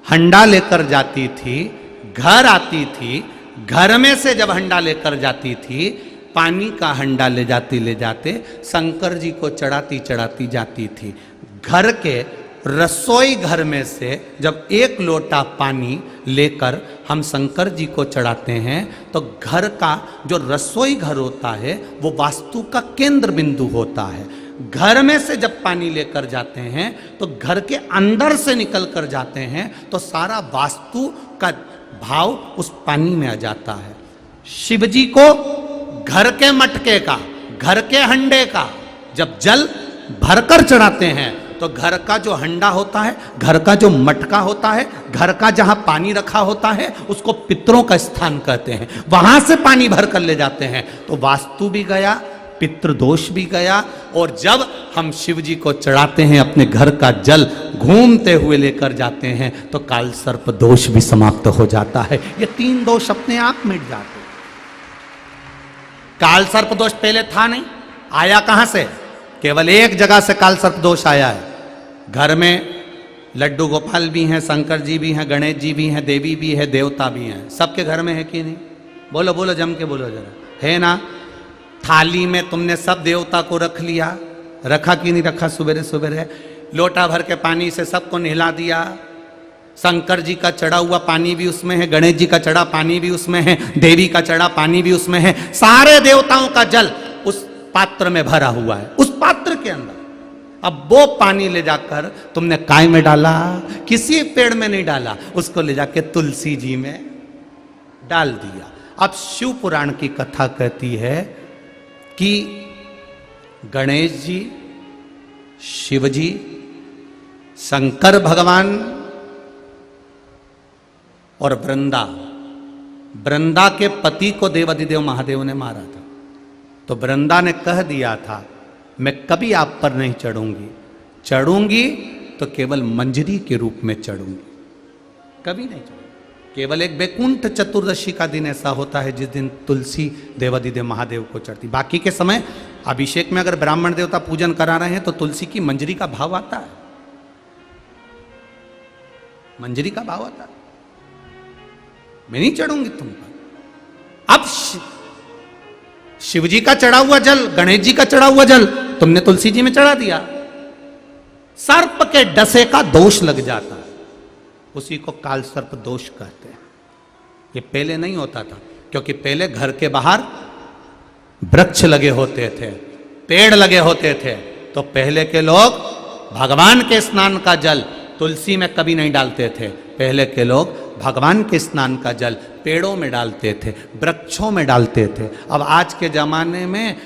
हंडा लेकर जाती थी, घर आती थी, घर में से जब हंडा लेकर जाती थी, पानी का हंडा ले जाते शंकर जी को चढ़ाती जाती थी। घर के रसोई घर में से जब एक लोटा पानी लेकर हम शंकर जी को चढ़ाते हैं तो घर का जो रसोई घर होता है वो वास्तु का केंद्र बिंदु होता है। घर में से जब पानी लेकर जाते हैं तो घर के अंदर से निकल कर जाते हैं तो सारा वास्तु का भाव उस पानी में आ जाता है। शिव जी को घर के मटके का, घर के हंडे का जब जल भरकर चढ़ाते हैं तो घर का जो हंडा होता है, घर का जो मटका होता है, घर का जहां पानी रखा होता है उसको पितरों का स्थान कहते हैं। वहां से पानी भर कर ले जाते हैं तो वास्तु भी गया, पितृदोष भी गया। और जब हम शिव जी को चढ़ाते हैं, अपने घर का जल घूमते हुए लेकर जाते हैं तो काल सर्प दोष भी समाप्त हो जाता है। ये 3 दोष अपने आप मिट जाते हैं। काल सर्प दोष पहले था नहीं, आया कहां से? केवल एक जगह से काल सर्प दोष आया है। घर में लड्डू गोपाल भी हैं, शंकर जी भी हैं, गणेश जी भी हैं, देवी भी है, देवता भी हैं। सबके घर में है कि नहीं? बोलो बोलो, जम के बोलो जरा, है ना? थाली में तुमने सब देवता को रख लिया, रखा कि नहीं रखा? सुबेरे सुबेरे लोटा भर के पानी से सबको नहला दिया। शंकर जी का चढ़ा हुआ पानी भी उसमें है, गणेश जी का चढ़ा पानी भी उसमें है, देवी का चढ़ा पानी भी उसमें है। सारे देवताओं का जल उस पात्र में भरा हुआ है, उस पात्र के अंदर। अब वो पानी ले जाकर तुमने काय में डाला? किसी पेड़ में नहीं डाला, उसको ले जाके तुलसी जी में डाल दिया। अब शिव पुराण की कथा कहती है कि गणेश जी, शिव जी, शंकर भगवान और वृंदा के पति को देवाधिदेव महादेव ने मारा था। तो वृंदा ने कह दिया था मैं कभी आप पर नहीं चढ़ूंगी, चढ़ूंगी तो केवल मंजरी के रूप में चढ़ूंगी, कभी नहीं चढ़ूंगी। केवल एक बैकुंठ चतुर्दशी का दिन ऐसा होता है जिस दिन तुलसी देवाधिदेव महादेव को चढ़ती। बाकी के समय अभिषेक में अगर ब्राह्मण देवता पूजन करा रहे हैं तो तुलसी की मंजरी का भाव आता है, मंजरी का भाव आता है। मैं नहीं चढ़ूंगी तुम पर। अब शिव जी का चढ़ा हुआ जल, गणेश जी का चढ़ा हुआ जल तुमने तुलसी जी में चढ़ा दिया, सर्प के डसे का दोष लग जाता है, उसी को काल सर्प दोष कहते हैं। ये पहले नहीं होता था, क्योंकि पहले घर के बाहर वृक्ष लगे होते थे, पेड़ लगे होते थे, तो पहले के लोग भगवान के स्नान का जल तुलसी में कभी नहीं डालते थे। पहले के लोग भगवान के स्नान का जल पेड़ों में डालते थे, वृक्षों में डालते थे। अब आज के जमाने में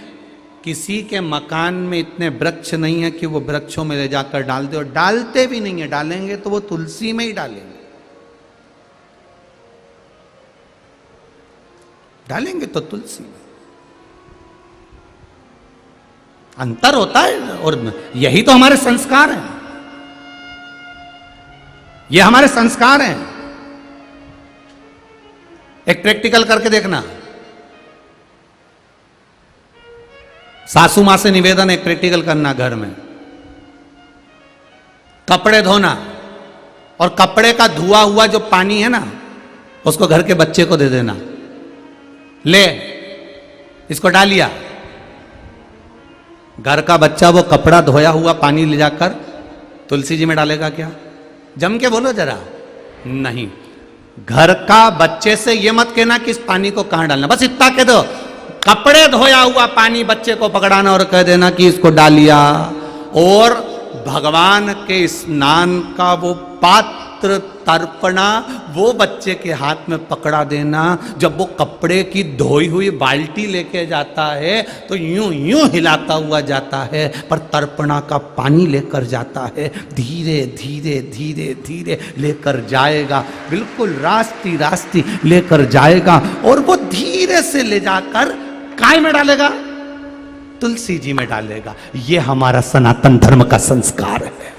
किसी के मकान में इतने वृक्ष नहीं है कि वो वृक्षों में ले जाकर डाल दे, और डालते भी नहीं है, डालेंगे तो वो तुलसी में ही डालेंगे, डालेंगे तो तुलसी में। अंतर होता है, और यही तो हमारे संस्कार हैं, ये हमारे संस्कार हैं। एक प्रैक्टिकल करके देखना, सासू मां से निवेदन, एक प्रैक्टिकल करना घर में, कपड़े धोना, और कपड़े का धुआ हुआ जो पानी है ना, उसको घर के बच्चे को दे देना, ले इसको डालिया। घर का बच्चा वो कपड़ा धोया हुआ पानी ले जाकर तुलसी जी में डालेगा क्या? जम के बोलो जरा, नहीं। घर का बच्चे से ये मत कहना कि इस पानी को कहां डालना, बस इतना कह दो, कपड़े धोया हुआ पानी बच्चे को पकड़ाना और कह देना कि इसको डालिया। और भगवान के स्नान का वो पात्र तर्पणा वो बच्चे के हाथ में पकड़ा देना। जब वो कपड़े की धोई हुई बाल्टी लेके जाता है तो यूं यूं हिलाता हुआ जाता है, पर तर्पणा का पानी लेकर जाता है, धीरे धीरे धीरे धीरे लेकर जाएगा, बिल्कुल रास्ती रास्ती लेकर जाएगा, और वो धीरे से ले जाकर काय में डालेगा? तुलसी जी में डालेगा। ये हमारा सनातन धर्म का संस्कार है,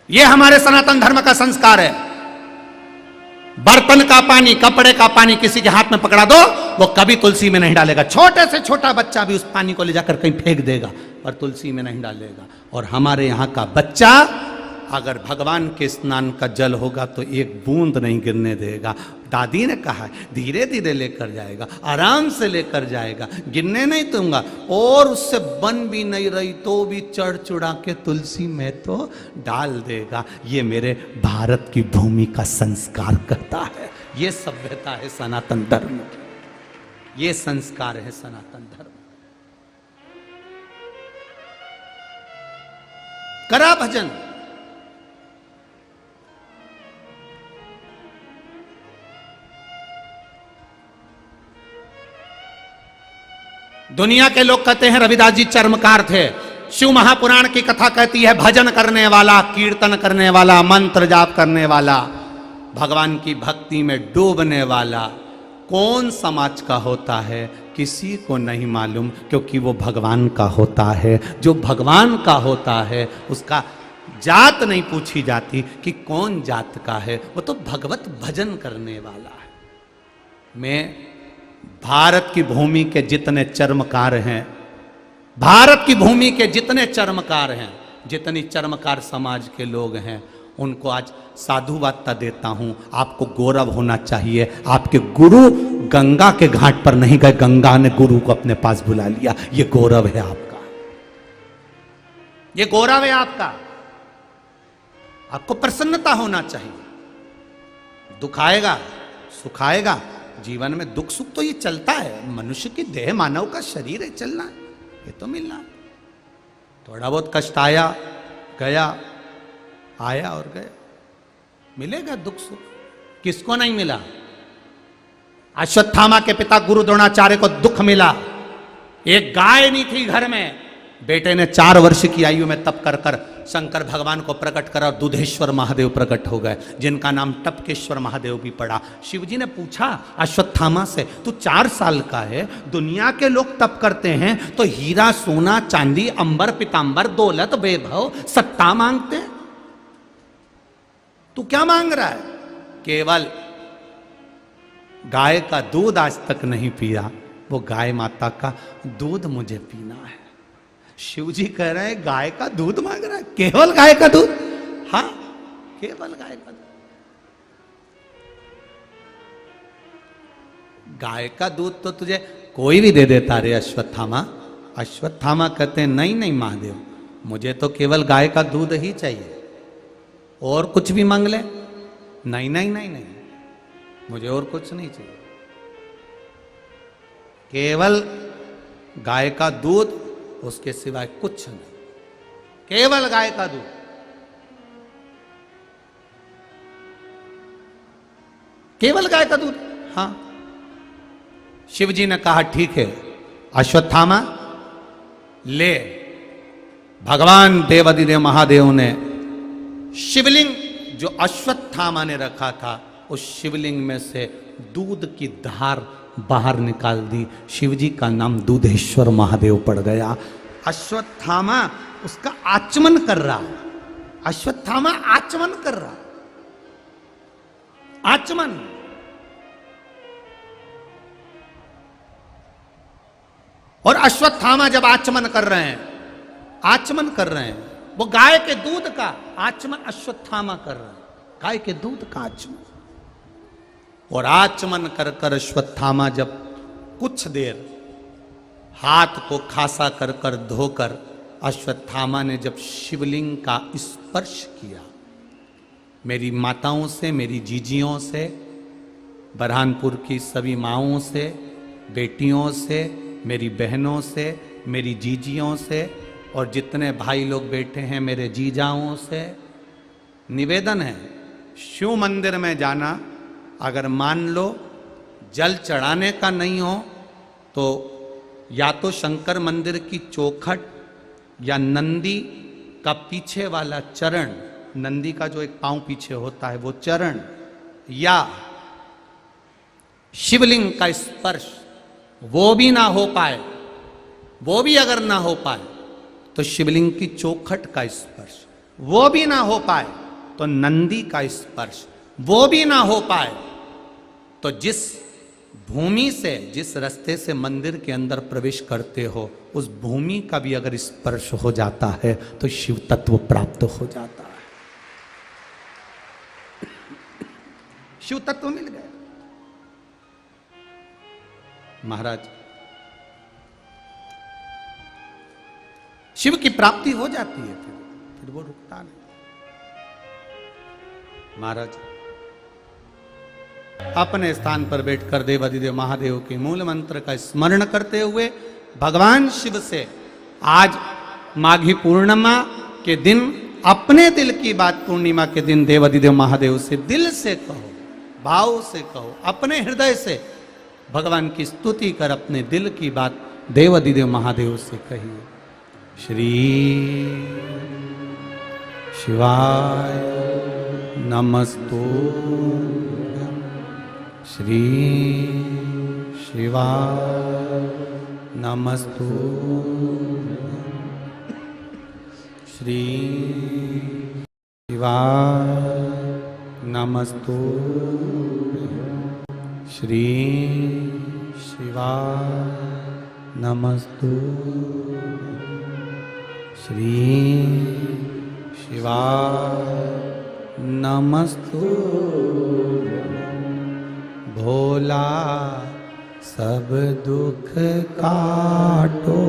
ये हमारे सनातन धर्म का संस्कार है। बर्तन का पानी, कपड़े का पानी किसी के हाथ में पकड़ा दो, वो कभी तुलसी में नहीं डालेगा। छोटे से छोटा बच्चा भी उस पानी को ले जाकर कहीं फेंक देगा, पर तुलसी में नहीं डालेगा। और हमारे यहां का बच्चा अगर भगवान के स्नान का जल होगा तो एक बूंद नहीं गिरने देगा। दादी ने कहा है धीरे धीरे लेकर जाएगा, आराम से लेकर जाएगा, गिरने नहीं दूंगा। और उससे बन भी नहीं रही तो भी चढ़ चुढ़ा के तुलसी में तो डाल देगा। ये मेरे भारत की भूमि का संस्कार कहता है, ये सभ्यता है सनातन धर्म की, ये संस्कार है सनातन धर्म। करा भजन, दुनिया के लोग कहते हैं रविदास जी चर्मकार थे। शिव महापुराण की कथा कहती है भजन करने वाला, कीर्तन करने वाला, मंत्र जाप करने वाला, भगवान की भक्ति में डूबने वाला कौन समाज का होता है किसी को नहीं मालूम, क्योंकि वो भगवान का होता है। जो भगवान का होता है उसका जात नहीं पूछी जाती कि कौन जात का है, वो तो भगवत भजन करने वाला है। मैं भारत की भूमि के जितने चर्मकार हैं, भारत की भूमि के जितने चर्मकार हैं, जितनी चर्मकार समाज के लोग हैं, उनको आज साधुवादता देता हूं। आपको गौरव होना चाहिए, आपके गुरु गंगा के घाट पर नहीं गए, गंगा ने गुरु को अपने पास बुला लिया। ये गौरव है आपका, ये गौरव है आपका। आपको प्रसन्नता होना चाहिए। दुख आएगा, सुख आएगा, जीवन में दुख सुख तो ये चलता है, मनुष्य की देह, मानव का शरीर है, चलना है, ये तो मिलना। थोड़ा बहुत कष्ट आया गया, आया और गया, मिलेगा दुख सुख, किसको नहीं मिला? अश्वत्थामा के पिता गुरु द्रोणाचार्य को दुख मिला। एक गाय नहीं थी घर में, बेटे ने 4 वर्ष की आयु में तप कर कर शंकर भगवान को प्रकट करा और दूधेश्वर महादेव प्रकट हो गए, जिनका नाम टपकेश्वर महादेव भी पड़ा। शिवजी ने पूछा अश्वत्थामा से, तू 4 साल का है, दुनिया के लोग तप करते हैं तो हीरा सोना चांदी अंबर पीतांबर दौलत वैभव सत्ता मांगते हैं, तू क्या मांग रहा है? केवल गाय का दूध आज तक नहीं पिया, वो गाय माता का दूध मुझे पीना है। शिव जी कह रहे हैं गाय का दूध मांग रहा है, केवल गाय का दूध? हाँ, केवल गाय का दूध। गाय का दूध तो तुझे कोई भी दे देता रे अश्वत्थामा। अश्वत्थामा कहते हैं नहीं नहीं महादेव, मुझे तो केवल गाय का दूध ही चाहिए, और कुछ भी मांग ले। नहीं नहीं नहीं नहीं, मुझे और कुछ नहीं चाहिए, केवल गाय का दूध, उसके सिवाय कुछ नहीं, केवल गाय का दूध। केवल गाय का दूध। हाँ, शिव जी ने कहा ठीक है अश्वत्थामा ले। भगवान देवाधिदेव महादेव ने शिवलिंग जो अश्वत्थामा ने रखा था, उस शिवलिंग में से दूध की धार बाहर निकाल दी। शिवजी का नाम दूधेश्वर महादेव पड़ गया। अश्वत्थामा उसका आचमन कर रहा, अश्वत्थामा आचमन कर रहा, आचमन। और अश्वत्थामा जब आचमन कर रहे हैं, आचमन कर रहे हैं, वो गाय के दूध का आचमन अश्वत्थामा कर रहे हैं, गाय के दूध का आचमन। और आचमन कर कर अश्वत्थामा जब कुछ देर हाथ को खासा कर कर धोकर अश्वत्थामा ने जब शिवलिंग का स्पर्श किया, मेरी माताओं से, मेरी जीजियों से, बरहानपुर की सभी माओं से, बेटियों से, मेरी बहनों से, मेरी जीजियों से, और जितने भाई लोग बैठे हैं मेरे जीजाओं से निवेदन है, शिव मंदिर में जाना, अगर मान लो जल चढ़ाने का नहीं हो तो या तो शंकर मंदिर की चौखट या नंदी का पीछे वाला चरण, नंदी का जो एक पांव पीछे होता है वो चरण, या शिवलिंग का स्पर्श, वो भी ना हो पाए, वो भी अगर ना हो पाए तो शिवलिंग की चौखट का स्पर्श, वो भी ना हो पाए तो नंदी का स्पर्श, वो भी ना हो पाए तो जिस भूमि से, जिस रास्ते से मंदिर के अंदर प्रवेश करते हो, उस भूमि का भी अगर स्पर्श हो जाता है तो शिव तत्व प्राप्त हो जाता है। शिव तत्व मिल गया महाराज, शिव की प्राप्ति हो जाती है, फिर वो रुकता नहीं। महाराज अपने स्थान पर बैठकर देवाधिदेव महादेव के मूल मंत्र का स्मरण करते हुए भगवान शिव से आज माघी पूर्णिमा के दिन, अपने दिल की बात पूर्णिमा के दिन देवाधिदेव महादेव से दिल से कहो, भाव से कहो, अपने हृदय से भगवान की स्तुति कर अपने दिल की बात देवाधिदेव महादेव से कहिए। श्री शिवाय नमस्तु, श्री शिवाय नमस्तु, श्री शिवाय नमस्तु, श्री शिवाय नमस्तु, श्री शिवाय नमस्तु। भोला सब दुख काटो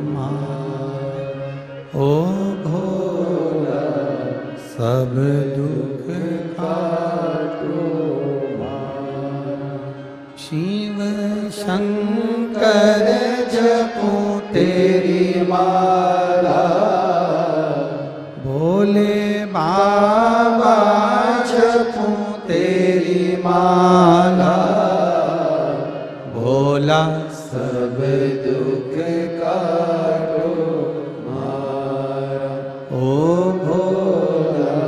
मार, ओ भोला सब दुख काटो मार। शिव शंकर जपो तेरी माला, भोले बाबा जपो तेरी माला, भोला सब दुख काटो मारा, ओ भोला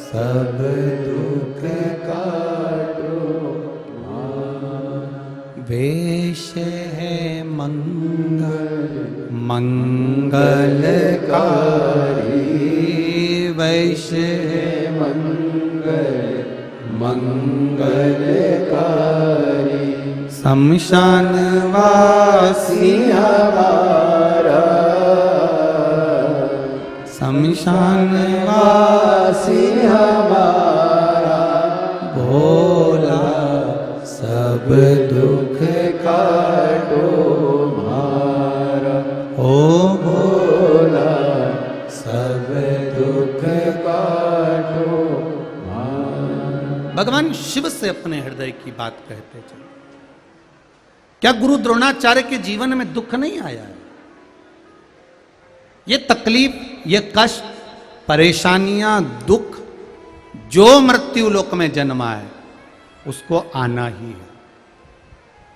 सब दुख काटो मारा। वेश है मंगल मंगलकारी, वैश है मंगल मंगलकारी। शमशान वासी हमारा, शमशान वासी हमारा, भोला सब दुख काटो मारा, ओ भोला सब दुख काटो मारा। भगवान शिव से अपने हृदय की बात कहते चले। क्या गुरु द्रोणाचार्य के जीवन में दुख नहीं आया है? ये तकलीफ, ये कष्ट, परेशानियां, दुख जो मृत्यु लोक में जन्मा है उसको आना ही है।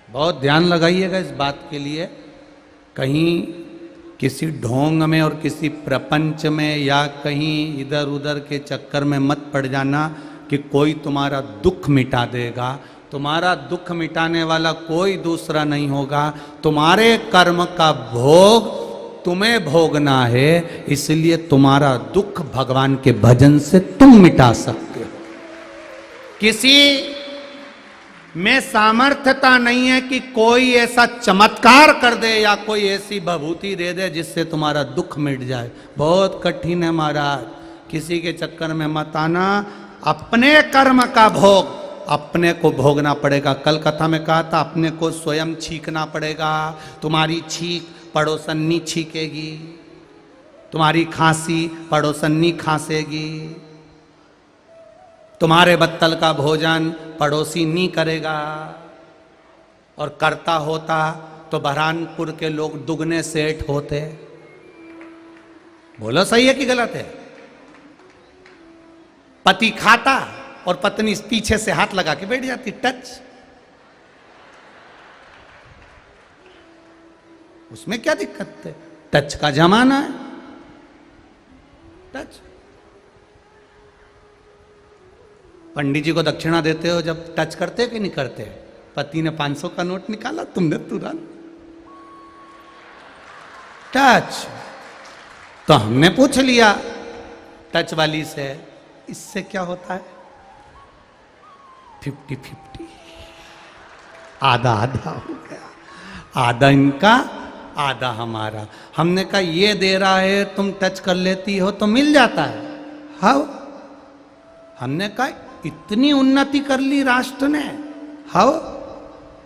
बहुत ध्यान लगाइएगा इस बात के लिए। कहीं किसी ढोंग में और किसी प्रपंच में या कहीं इधर उधर के चक्कर में मत पड़ जाना कि कोई तुम्हारा दुख मिटा देगा। तुम्हारा दुख मिटाने वाला कोई दूसरा नहीं होगा। तुम्हारे कर्म का भोग तुम्हें भोगना है, इसलिए तुम्हारा दुख भगवान के भजन से तुम मिटा सकते हो। किसी में सामर्थ्यता नहीं है कि कोई ऐसा चमत्कार कर दे या कोई ऐसी भभूति दे दे जिससे तुम्हारा दुख मिट जाए। बहुत कठिन है महाराज, किसी के चक्कर में मत आना। अपने कर्म का भोग अपने को भोगना पड़ेगा। कल कथा में कहा था अपने को स्वयं छींकना पड़ेगा। तुम्हारी छींक पड़ोसन्नी छींकेगी, तुम्हारी खांसी पड़ोसन्नी खांसेगी, तुम्हारे बत्तल का भोजन पड़ोसी नहीं करेगा। और करता होता तो बरहानपुर के लोग दुगने सेठ होते। बोलो सही है कि गलत है? पति खाता और पत्नी पीछे से हाथ लगा के बैठ जाती, टच। उसमें क्या दिक्कत है? टच का जमाना है, टच। पंडित जी को दक्षिणा देते हो जब टच करते कि नहीं करते? पति ने 500 का नोट निकाला, तुमने तुरंत टच। तो हमने पूछ लिया टच वाली से, इससे क्या होता है? 50-50, आधा आधा हो गया। आधा इनका, आधा हमारा। हमने कहा ये दे रहा है, तुम टच कर लेती हो तो मिल जाता है। हाँ, हमने कहा इतनी उन्नति कर ली राष्ट्र ने। हाँ,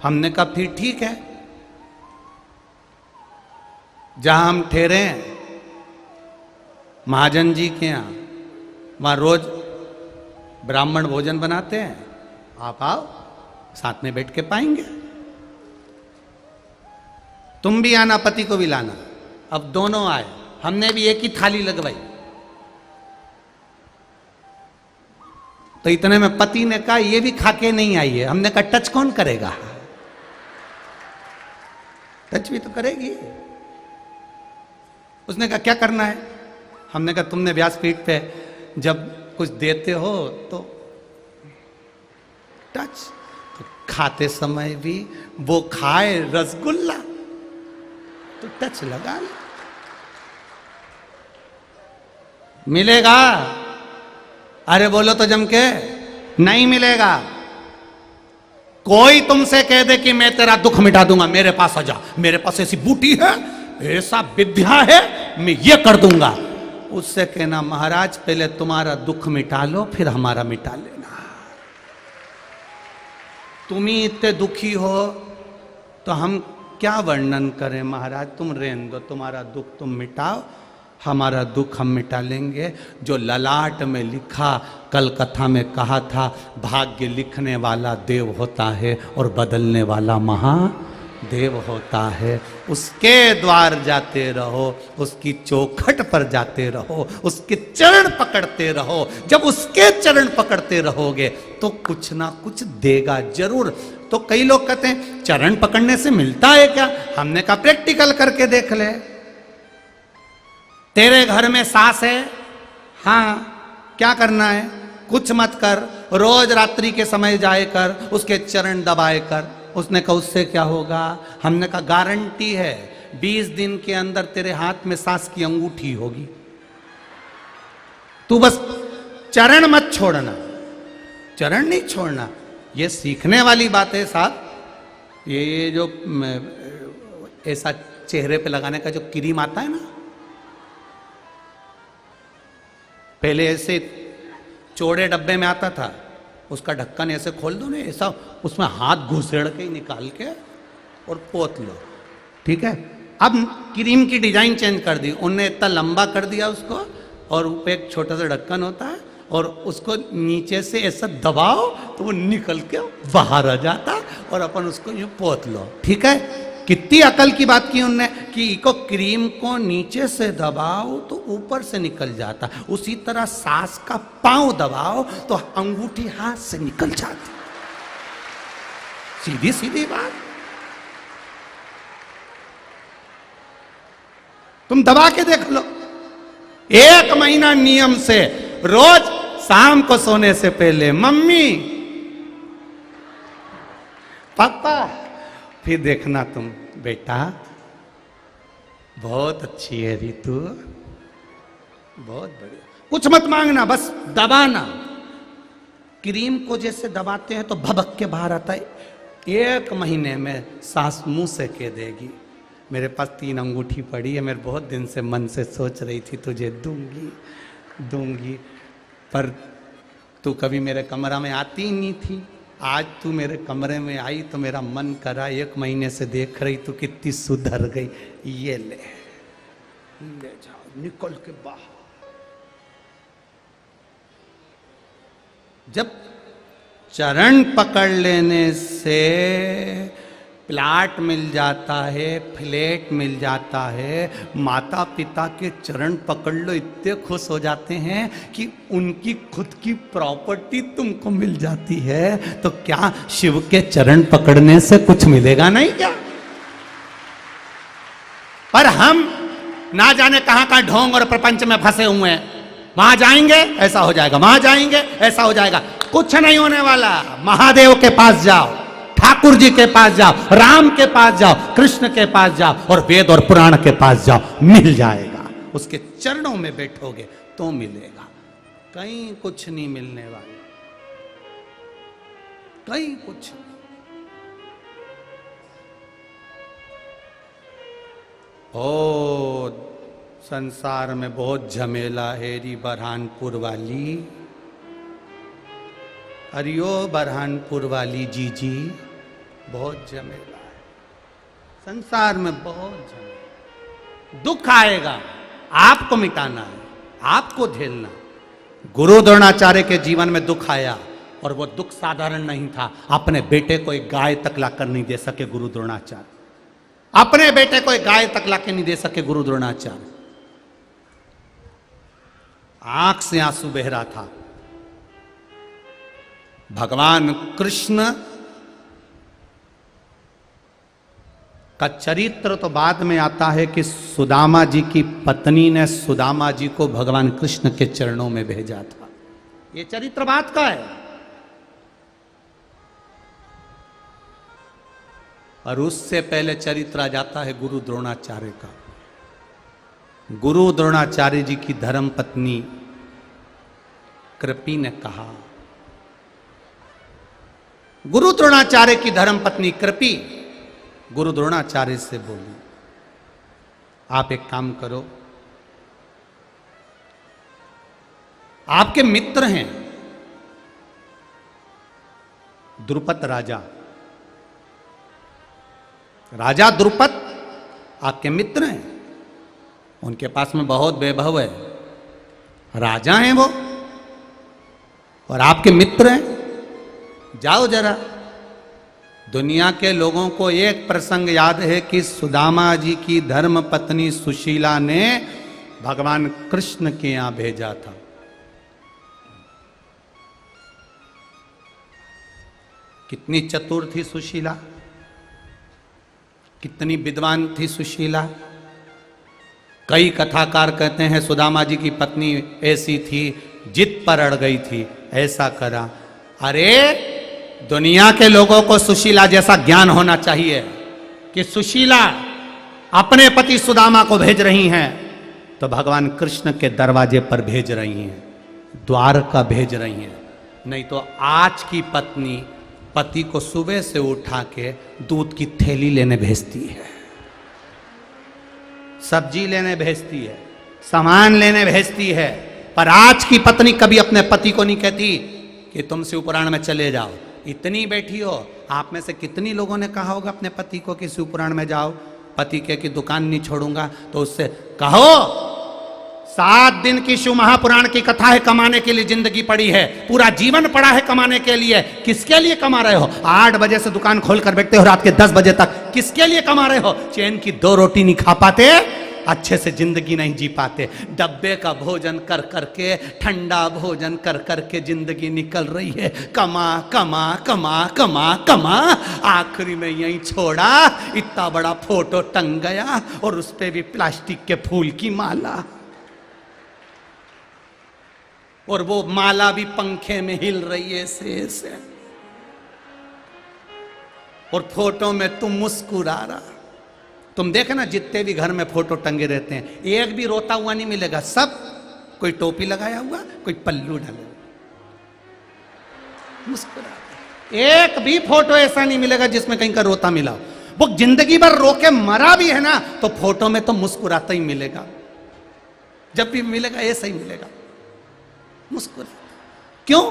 हमने कहा फिर ठीक है। जहां हम ठहरे महाजन जी के यहां, वहां रोज ब्राह्मण भोजन बनाते हैं। आप आओ, साथ में बैठ के पाएंगे। तुम भी आना, पति को भी लाना। अब दोनों आए, हमने भी एक ही थाली लगवाई। तो इतने में पति ने कहा ये भी खा के नहीं आई है। हमने कहा टच कौन करेगा? टच भी तो करेगी। उसने कहा क्या करना है? हमने कहा तुमने व्यासपीठ पे जब कुछ देते हो तो टच। तो खाते समय भी वो खाए रसगुल्ला तो टच लगा ले। मिलेगा? अरे बोलो तो जम के, नहीं मिलेगा। कोई तुमसे कह दे कि मैं तेरा दुख मिटा दूंगा, मेरे पास आ जा, मेरे पास ऐसी बूटी है, ऐसा विद्या है, मैं ये कर दूंगा। उससे कहना महाराज पहले तुम्हारा दुख मिटा लो, फिर हमारा मिटा लेना। तुम ही इतने दुखी हो तो हम क्या वर्णन करें महाराज? तुम रहने दो, तुम्हारा दुख तुम मिटाओ, हमारा दुख हम मिटा लेंगे। जो ललाट में लिखा, कल कथा में कहा था, भाग्य लिखने वाला देव होता है और बदलने वाला महादेव होता है। उसके द्वार जाते रहो, उसकी चौखट पर जाते रहो, उसके चरण पकड़ते रहो। जब उसके चरण पकड़ते रहोगे तो कुछ ना कुछ देगा जरूर। तो कई लोग कहते हैं चरण पकड़ने से मिलता है क्या? हमने कहा प्रैक्टिकल करके देख ले। तेरे घर में सास है, हाँ, क्या करना है? कुछ मत कर, रोज रात्रि के समय जाए कर, उसके चरण दबाए कर। उसने कहा उससे क्या होगा? हमने कहा गारंटी है 20 दिन के अंदर तेरे हाथ में सास की अंगूठी होगी। तू बस चरण मत छोड़ना, चरण नहीं छोड़ना। ये सीखने वाली बात है साहब। ये जो ऐसा चेहरे पे लगाने का जो क्रीम आता है ना, पहले ऐसे चौड़े डब्बे में आता था, उसका ढक्कन ऐसे खोल दो ना, ऐसा उसमें हाथ घुसेड़ के ही निकाल के और पोत लो, ठीक है। अब क्रीम की डिजाइन चेंज कर दी उनने, इतना लंबा कर दिया उसको, और ऊपर एक छोटा सा ढक्कन होता है, और उसको नीचे से ऐसा दबाओ तो वो निकल के बाहर आ जाता, और अपन उसको यूं पोत लो, ठीक है। कितनी अकल की बात की उनने कि इको क्रीम को नीचे से दबाओ तो ऊपर से निकल जाता, उसी तरह सास का पांव दबाओ तो अंगूठी हाथ से निकल जाती। सीधी सीधी बात। तुम दबा के देख लो, 1 महीना नियम से रोज शाम को सोने से पहले मम्मी पापा, फिर देखना तुम बेटा बहुत अच्छी है रितु, बहुत बढ़िया। कुछ मत मांगना, बस दबाना। क्रीम को जैसे दबाते हैं तो भबक के बाहर आता है। 1 महीने में सास मुंह से कह देगी मेरे पास 3 अंगूठी पड़ी है, मेरे बहुत दिन से मन से सोच रही थी तुझे दूंगी दूंगी, पर तू कभी मेरे कमरा में आती ही नहीं थी, आज तू मेरे कमरे में आई तो मेरा मन करा, 1 महीने से देख रही तू कितनी सुधर गई, ये ले जाओ निकल के बाहर। जब चरण पकड़ लेने से प्लाट मिल जाता है, फ्लैट मिल जाता है, माता पिता के चरण पकड़ लो इतने खुश हो जाते हैं कि उनकी खुद की प्रॉपर्टी तुमको मिल जाती है, तो क्या शिव के चरण पकड़ने से कुछ मिलेगा नहीं क्या? पर हम ना जाने कहां कहां ढोंग और प्रपंच में फंसे हुए हैं। वहां जाएंगे ऐसा हो जाएगा, वहां जाएंगे ऐसा हो जाएगा, कुछ नहीं होने वाला। महादेव के पास जाओ, ठाकुर जी के पास जाओ, राम के पास जाओ, कृष्ण के पास जाओ, और वेद और पुराण के पास जाओ, मिल जाएगा। उसके चरणों में बैठोगे तो मिलेगा, कहीं कुछ नहीं मिलने वाला, कहीं कुछ नहीं। ओ संसार में बहुत झमेला है री बरहानपुर वाली, अरियो बरहानपुर वाली जी बहुत झमेला है संसार में, बहुत झमेला। दुख आएगा, आपको मिटाना है, आपको झेलना। गुरु द्रोणाचार्य के जीवन में दुख आया, और वो दुख साधारण नहीं था। अपने बेटे को एक गाय तक लाकर नहीं दे सके गुरु द्रोणाचार्य, अपने बेटे को एक गाय तक लाकर नहीं दे सके गुरु द्रोणाचार्य। आंख से आंसू बह रहा था। भगवान कृष्ण का चरित्र तो बाद में आता है कि सुदामा जी की पत्नी ने सुदामा जी को भगवान कृष्ण के चरणों में भेजा था। ये चरित्र बात का है। और उससे पहले चरित्र आ जाता है गुरु द्रोणाचार्य का। गुरु द्रोणाचार्य जी की धर्म पत्नी कृपी ने कहा, गुरु द्रोणाचार्य की धर्म पत्नी कृपी गुरु द्रोणाचार्य से बोली, आप एक काम करो, आपके मित्र हैं द्रुपद राजा, राजा द्रुपद आपके मित्र हैं, उनके पास में बहुत वैभव है, राजा हैं वो और आपके मित्र हैं। जाओ जरा, दुनिया के लोगों को एक प्रसंग याद है कि सुदामा जी की धर्म पत्नी सुशीला ने भगवान कृष्ण के यहां भेजा था। कितनी चतुर थी सुशीला, कितनी विद्वान थी सुशीला। कई कथाकार कहते हैं सुदामा जी की पत्नी ऐसी थी, जिद पर अड़ गई थी, ऐसा करा। अरे दुनिया के लोगों को सुशीला जैसा ज्ञान होना चाहिए कि सुशीला अपने पति सुदामा को भेज रही हैं तो भगवान कृष्ण के दरवाजे पर भेज रही हैं, द्वारका भेज रही हैं। नहीं तो आज की पत्नी पति को सुबह से उठा के दूध की थैली लेने भेजती है, सब्जी लेने भेजती है, सामान लेने भेजती है, पर आज की पत्नी कभी अपने पति को नहीं कहती कि तुम शिव पुराण में चले जाओ, इतनी बैठी हो। आप में से कितनी लोगों ने कहा होगा अपने पति को कि शिव पुराण में जाओ? पति के कि दुकान नहीं छोड़ूंगा, तो उससे कहो 7 दिन की शिव महापुराण की कथा है, कमाने के लिए जिंदगी पड़ी है, पूरा जीवन पड़ा है कमाने के लिए। किसके लिए कमा रहे हो? 8 बजे से दुकान खोल कर बैठते हो रात के 10 बजे तक, किसके लिए कमा रहे हो? चैन की 2 रोटी नहीं खा पाते, अच्छे से जिंदगी नहीं जी पाते, डब्बे का भोजन कर करके, ठंडा भोजन कर करके जिंदगी निकल रही है। कमा कमा कमा कमा कमा, आखिरी में यही छोड़ा, इतना बड़ा फोटो टंग गया और उस पे भी प्लास्टिक के फूल की माला, और वो माला भी पंखे में हिल रही है ऐसे, और फोटो में तुम मुस्कुरा रहा। तुम देखना जितने भी घर में फोटो टंगे रहते हैं, एक भी रोता हुआ नहीं मिलेगा, सब कोई टोपी लगाया हुआ, कोई पल्लू डाले, मुस्कुरा। एक भी फोटो ऐसा नहीं मिलेगा जिसमें कहीं का रोता मिला हो। वो जिंदगी भर रो के मरा भी है ना, तो फोटो में तो मुस्कुराता ही मिलेगा, जब भी मिलेगा ऐसा ही मिलेगा, मुस्कुरा। क्यों?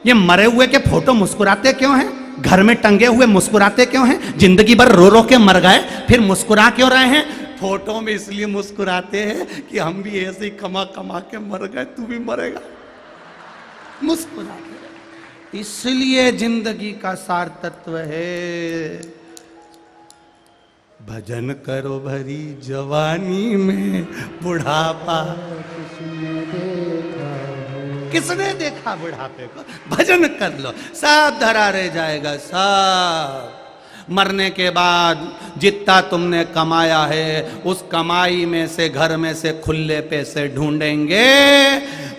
ये मरे हुए के फोटो मुस्कुराते क्यों हैं? घर में टंगे हुए मुस्कुराते क्यों हैं? जिंदगी भर रो रो के मर गए, फिर मुस्कुरा क्यों रहे हैं? फोटो में इसलिए मुस्कुराते हैं कि हम भी ऐसे ही कमा कमा के मर गए, तू भी मरेगा, मुस्कुरा के। इसलिए जिंदगी का सार तत्व है, भजन करो भरी जवानी में बुढ़ापा किसने देखा बुढ़ापे को? भजन कर लो, सब धरा रह जाएगा, सब। मरने के बाद जितना तुमने कमाया है, उस कमाई में से, घर में से खुले पैसे ढूंढेंगे,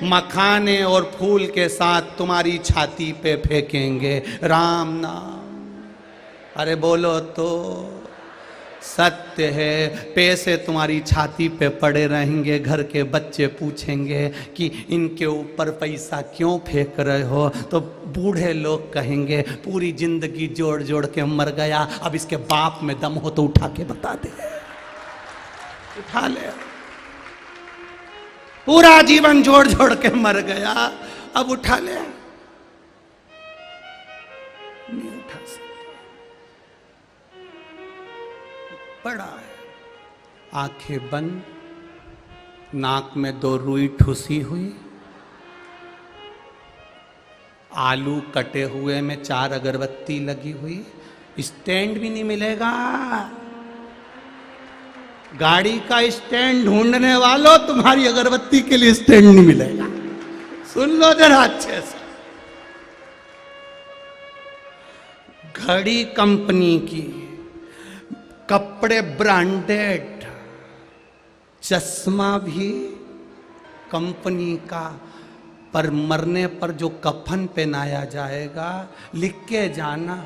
मखाने और फूल के साथ तुम्हारी छाती पे फेंकेंगे राम नाम। अरे बोलो तो, सत्य है। पैसे तुम्हारी छाती पे पड़े रहेंगे, घर के बच्चे पूछेंगे कि इनके ऊपर पैसा क्यों फेंक रहे हो, तो बूढ़े लोग कहेंगे पूरी जिंदगी जोड़ जोड़ के मर गया, अब इसके बाप में दम हो तो उठा के बता दे, उठा ले। पूरा जीवन जोड़ जोड़ के मर गया, अब उठा ले, नहीं उठा सकते। बड़ा है, आंखें बंद, नाक में 2 रुई ठुसी हुई, आलू कटे हुए में 4 अगरबत्ती लगी हुई, स्टैंड भी नहीं मिलेगा। गाड़ी का स्टैंड ढूंढने वालों, तुम्हारी अगरबत्ती के लिए स्टैंड नहीं मिलेगा। सुन लो जरा अच्छे से, घड़ी कंपनी की, कपड़े ब्रांडेड, चश्मा भी कंपनी का, पर मरने पर जो कफन पहनाया जाएगा, लिख के जाना,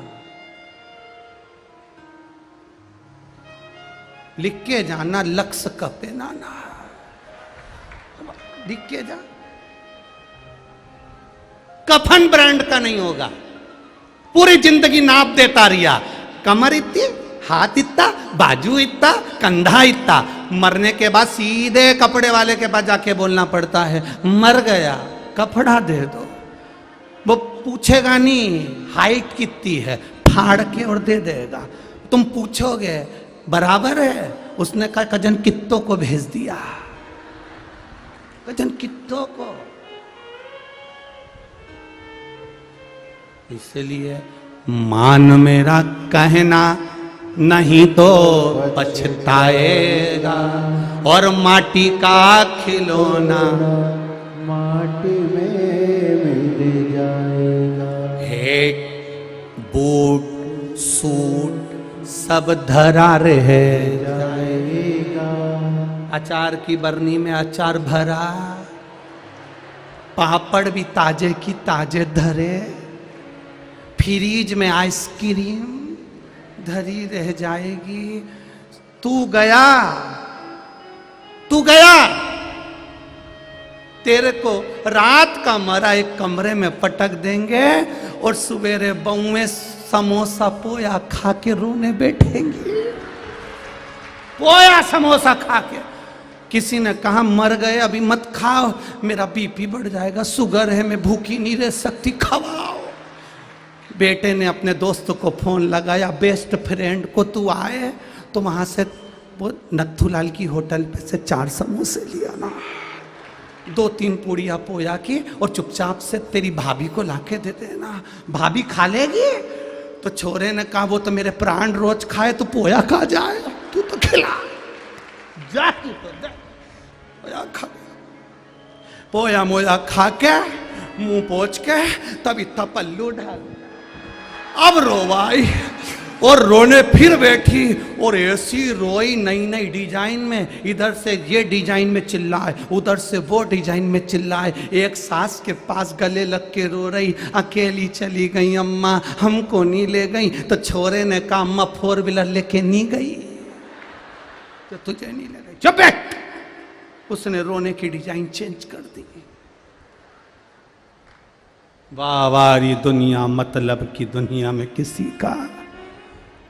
लिख के जाना, लक्स का पहनाना, लिख के जा। कफन ब्रांड का नहीं होगा। पूरी जिंदगी नाप देता रिया, कमर इतनी, हाथ इतना, बाजू इतना, कंधा इतना, मरने के बाद सीधे कपड़े वाले के पास जाके बोलना पड़ता है, मर गया कपड़ा दे दो। वो पूछेगा नहीं हाइट कितनी है, फाड़ के और दे देगा। तुम पूछोगे बराबर है, उसने कहा कजन कित्तों को भेज दिया, कजन कित्तों को। इसलिए मान मेरा कहना नहीं तो पछताएगा, और माटी का खिलौना माटी में मिल जाएगा। एक बूट सूट सब धरा रहे जाएगा। अचार की बरनी में अचार भरा, पापड़ भी ताजे की ताजे धरे, फ्रीज में आइसक्रीम धरी रह जाएगी। तू गया, तू गया, तेरे को रात का मरा एक कमरे में पटक देंगे, और सवेरे बउए समोसा पोया खा के रोने बैठेंगे। पोया समोसा खा के किसी ने कहा मर गए अभी मत खाओ, मेरा बीपी बढ़ जाएगा, शुगर है, मैं भूखी नहीं रह सकती, खवाओ। बेटे ने अपने दोस्त को फोन लगाया, बेस्ट फ्रेंड को, तू आए तो वहां से वो नथुलाल की होटल पे से 4 समोसे लिया ना, 2-3 पूड़ियाँ पोया की, और चुपचाप से तेरी भाभी को लाके दे देना, भाभी खा लेगी। तो छोरे ने कहा वो तो मेरे प्राण रोज खाए, तो पोया खा जाए, तू तो खिला जा, तू तो दे पोया खा। पोया मोया खा के मुंह पोंछ के तब इतना पल्लू ढाल, अब रोवाई और रोने फिर बैठी, और ऐसी रोई नई नई डिजाइन में, इधर से ये डिजाइन में चिल्लाए, उधर से वो डिजाइन में चिल्लाए। एक सास के पास गले लग के रो रही, अकेली चली गई अम्मा, हमको नहीं ले गई। तो छोरे ने कहा अम्मा 4 व्हीलर लेके नहीं गई तो तुझे नहीं ले गई, चुप बैठ। उसने रोने की डिजाइन चेंज कर दी। वारी दुनिया, मतलब की दुनिया में किसी का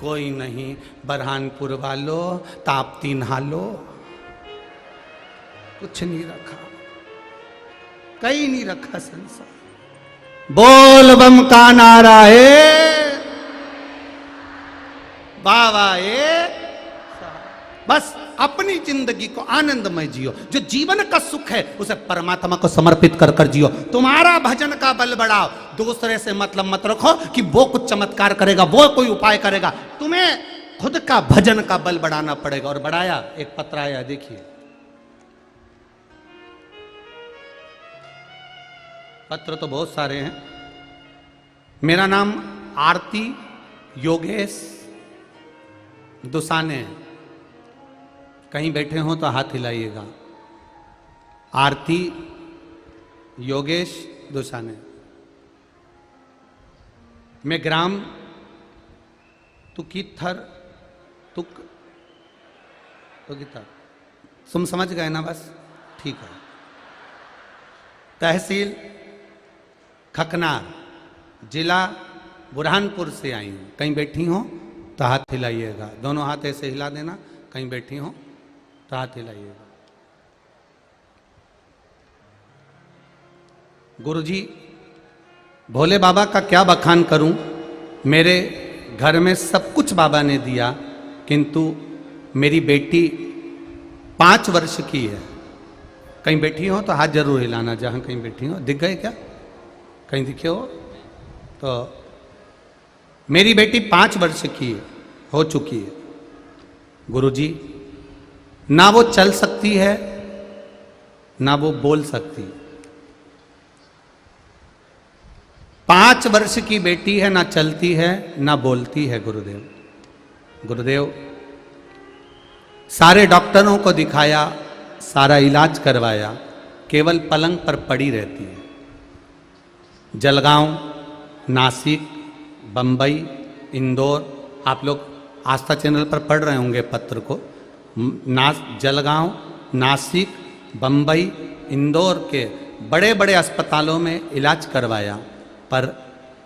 कोई नहीं। बरहानपुर वालों, ताप्ती नहालो, कुछ नहीं रखा, कहीं नहीं रखा संसार। बोल बम का नारा है, बाबा बस अपनी जिंदगी को आनंदमय जियो, जो जीवन का सुख है उसे परमात्मा को समर्पित कर कर जियो। तुम्हारा भजन का बल बढ़ाओ, दूसरे से मतलब मत रखो कि वो कुछ चमत्कार करेगा, वो कोई उपाय करेगा, तुम्हें खुद का भजन का बल बढ़ाना पड़ेगा। और बढ़ाया, एक पत्र आया, देखिए पत्र तो बहुत सारे हैं। मेरा नाम आरती योगेश दुसाने है, कहीं बैठे हो तो हाथ हिलाइएगा। आरती योगेश दुसाने, मैं ग्राम तुकीथर तुम समझ गए ना, बस ठीक है। तहसील खकनार, जिला बुरहानपुर से आई हूं। कहीं बैठी हो तो हाथ हिलाइएगा, दोनों हाथ ऐसे हिला देना। कहीं बैठी हो तो हाथ हिलाइएगा। गुरुजी, भोले बाबा का क्या बखान करूं, मेरे घर में सब कुछ बाबा ने दिया, किंतु मेरी बेटी 5 वर्ष की है। कहीं बैठी हो तो हाथ जरूर हिलाना, जहां कहीं बैठी हो। दिख गए क्या? कहीं दिखे हो तो। मेरी बेटी 5 वर्ष की हो चुकी है। गुरुजी, ना वो चल सकती है ना वो बोल सकती है। 5 वर्ष की बेटी है, ना चलती है ना बोलती है। गुरुदेव, सारे डॉक्टरों को दिखाया, सारा इलाज करवाया, केवल पलंग पर पड़ी रहती है। जलगांव, नासिक, बंबई, इंदौर, आप लोग आस्था चैनल पर पढ़ रहे होंगे पत्र को। जलगांव, नासिक, बंबई, इंदौर के बड़े बड़े अस्पतालों में इलाज करवाया, पर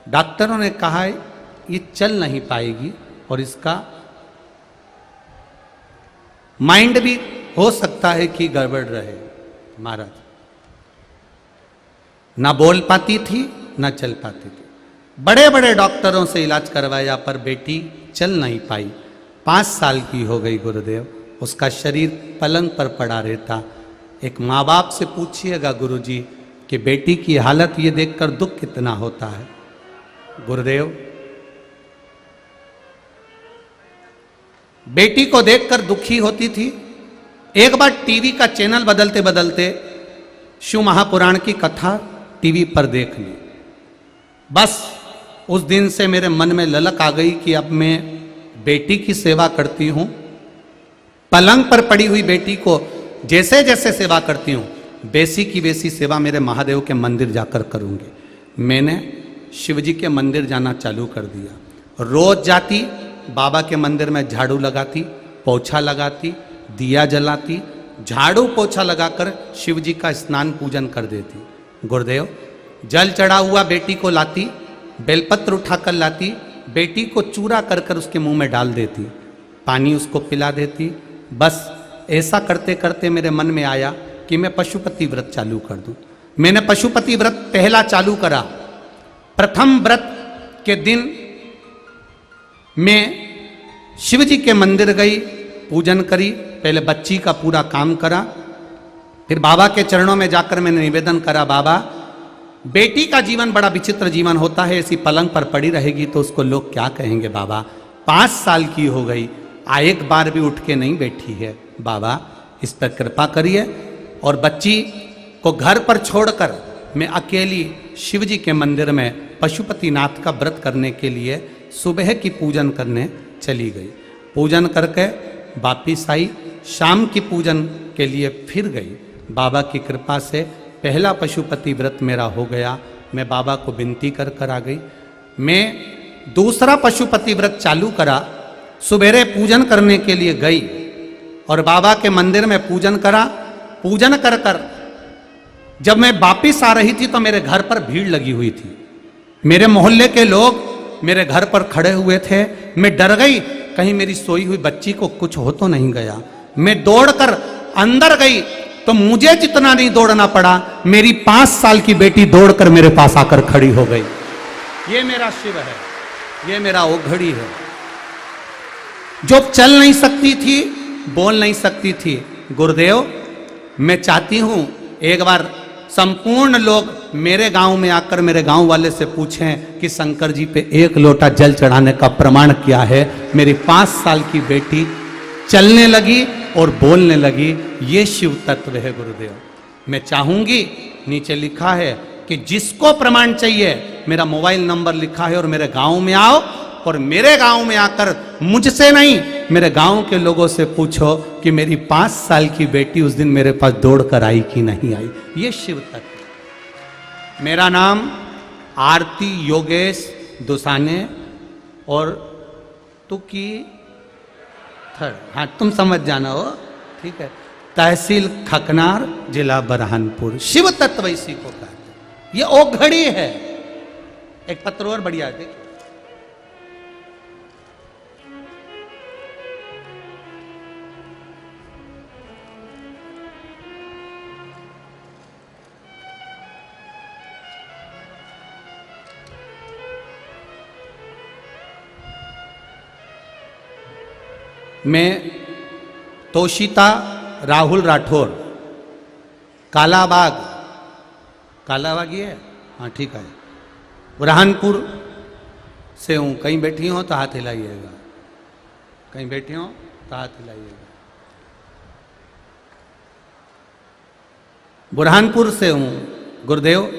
डॉक्टरों ने कहा ये चल नहीं पाएगी और इसका माइंड भी हो सकता है कि गड़बड़ रहे। महाराज, ना बोल पाती थी ना चल पाती थी। बड़े बड़े डॉक्टरों से इलाज करवाया पर बेटी चल नहीं पाई। 5 साल की हो गई गुरुदेव, उसका शरीर पलंग पर पड़ा रहता। एक माँ बाप से पूछिएगा गुरुजी कि बेटी की हालत ये देखकर दुख कितना होता है। गुरुदेव, बेटी को देखकर दुखी होती थी। एक बार टीवी का चैनल बदलते बदलते शिव महापुराण की कथा टीवी पर देख ली। बस उस दिन से मेरे मन में ललक आ गई कि अब मैं बेटी की सेवा करती हूँ। पलंग पर पड़ी हुई बेटी को जैसे जैसे सेवा करती हूँ, वैसी की वैसी सेवा मेरे महादेव के मंदिर जाकर करूँगी। मैंने शिवजी के मंदिर जाना चालू कर दिया। रोज जाती, बाबा के मंदिर में झाड़ू लगाती, पोछा लगाती, दिया जलाती, झाड़ू पोछा लगाकर शिवजी का स्नान पूजन कर देती। गुरुदेव, जल चढ़ा हुआ बेटी को लाती, बेलपत्र उठाकर लाती, बेटी को चूरा कर कर उसके मुंह में डाल देती, पानी उसको पिला देती। बस ऐसा करते करते मेरे मन में आया कि मैं पशुपति व्रत चालू कर दूं। मैंने पशुपति व्रत पहला चालू करा। प्रथम व्रत के दिन मैं शिव जी के मंदिर गई, पूजन करी, पहले बच्ची का पूरा काम करा, फिर बाबा के चरणों में जाकर मैंने निवेदन करा, बाबा बेटी का जीवन बड़ा विचित्र जीवन होता है, ऐसी पलंग पर पड़ी रहेगी तो उसको लोग क्या कहेंगे बाबा। 5 साल की हो गई, एक बार भी उठ के नहीं बैठी है, बाबा इस पर कृपा करिए। और बच्ची को घर पर छोड़कर मैं अकेली शिव जी के मंदिर में पशुपतिनाथ का व्रत करने के लिए सुबह की पूजन करने चली गई। पूजन करके वापिस आई, शाम की पूजन के लिए फिर गई। बाबा की कृपा से पहला पशुपति व्रत मेरा हो गया। मैं बाबा को विनती कर कर आ गई। मैं दूसरा पशुपति व्रत चालू करा। सुबेरे पूजन करने के लिए गई और बाबा के मंदिर में पूजन करा। पूजन कर कर जब मैं वापिस आ रही थी तो मेरे घर पर भीड़ लगी हुई थी। मेरे मोहल्ले के लोग मेरे घर पर खड़े हुए थे। मैं डर गई, कहीं मेरी सोई हुई बच्ची को कुछ हो तो नहीं गया। मैं दौड़कर अंदर गई तो मुझे जितना नहीं दौड़ना पड़ा, मेरी 5 साल की बेटी दौड़कर मेरे पास आकर खड़ी हो गई। ये मेरा शिव है, ये मेरा ओघड़ी है। जो चल नहीं सकती थी, बोल नहीं सकती थी, गुरुदेव मैं चाहती हूं एक बार संपूर्ण लोग मेरे गांव में आकर मेरे गांव वाले से पूछें कि शंकर जी पे 1 लोटा जल चढ़ाने का प्रमाण क्या है। मेरी 5 साल की बेटी चलने लगी और बोलने लगी। ये शिव तत्व है गुरुदेव। मैं चाहूंगी, नीचे लिखा है कि जिसको प्रमाण चाहिए मेरा मोबाइल नंबर लिखा है और मेरे गांव में आओ और मेरे गांव में आकर मुझसे नहीं मेरे गांव के लोगों से पूछो कि मेरी 5 साल की बेटी उस दिन मेरे पास दौड़ कर आई कि नहीं आई। ये शिव तत्व। मेरा नाम आरती योगेश दुसाने और तुकी थर्ड, हाँ तुम समझ जाना हो, ठीक है। तहसील खकनार, जिला बरहानपुर। शिव तत्व इसी को कहते हैं। ये ओघड़ी है। एक पत्र और बढ़िया है, देखिए। मैं तोशिता राहुल राठौर, कालाबाग, कालाबाग ये है, हाँ ठीक है, बुरहानपुर से हूँ। कहीं बैठी हो तो हाथ हिलाइएगा, कहीं बैठी हो तो हाथ हिलाइएगा। बुरहानपुर से हूँ गुरुदेव।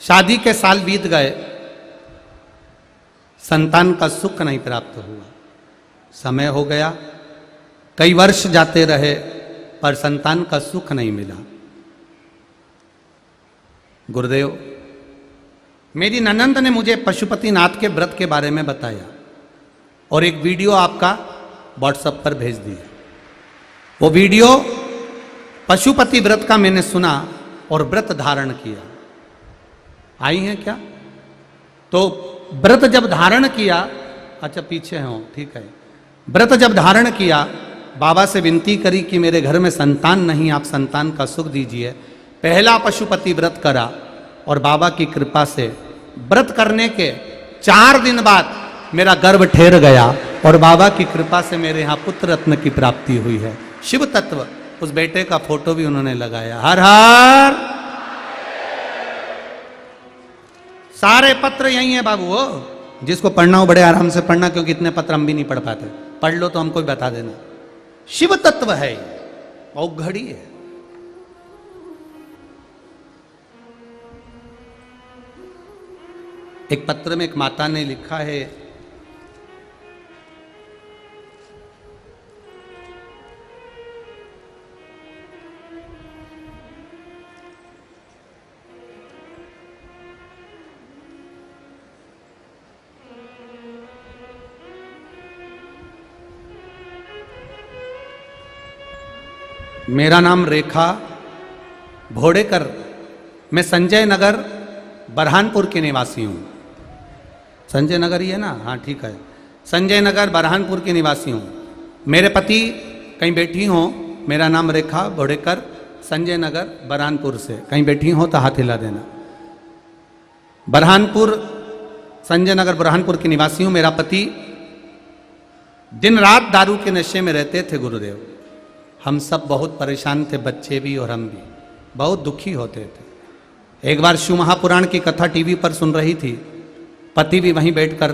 शादी के साल बीत गए, संतान का सुख नहीं प्राप्त हुआ। समय हो गया, कई वर्ष जाते रहे पर संतान का सुख नहीं मिला। गुरुदेव, मेरी ननंद ने मुझे पशुपतिनाथ के व्रत के बारे में बताया और एक वीडियो आपका व्हाट्सएप पर भेज दिया। वो वीडियो पशुपति व्रत का मैंने सुना और व्रत धारण किया। आई हैं क्या? तो व्रत जब धारण किया, अच्छा पीछे हो, ठीक है। व्रत जब धारण किया, बाबा से विनती करी कि मेरे घर में संतान नहीं, आप संतान का सुख दीजिए। पहला पशुपति व्रत करा और बाबा की कृपा से व्रत करने के 4 दिन बाद मेरा गर्भ ठहर गया और बाबा की कृपा से मेरे यहाँ पुत्र रत्न की प्राप्ति हुई है। शिव तत्व। उस बेटे का फोटो भी उन्होंने लगाया। हर हर। सारे पत्र यही है बाबू। हो जिसको पढ़ना हो बड़े आराम से पढ़ना, क्योंकि इतने पत्र हम भी नहीं पढ़ पाते। पढ़ लो तो हमको भी बता देना। शिव तत्व है, औघड़ी है। एक पत्र में एक माता ने लिखा है, मेरा नाम रेखा भोड़ेकर, मैं संजय नगर बरहानपुर के निवासी हूँ। संजय नगर ही है ना? हाँ ठीक है। संजय नगर बरहानपुर के निवासी हूँ। मेरे पति कहीं बैठी हो, मेरा नाम रेखा बोड़ेकर, संजय नगर बरहानपुर से, कहीं बैठी हो तो हाथ हिला देना। बरहानपुर, संजय नगर बुरहानपुर की निवासी हूं। मेरा पति दिन रात दारू के नशे में रहते थे गुरुदेव। हम सब बहुत परेशान थे, बच्चे भी और हम भी बहुत दुखी होते थे। एक बार शिव महापुराण की कथा टीवी पर सुन रही थी, पति भी वहीं बैठकर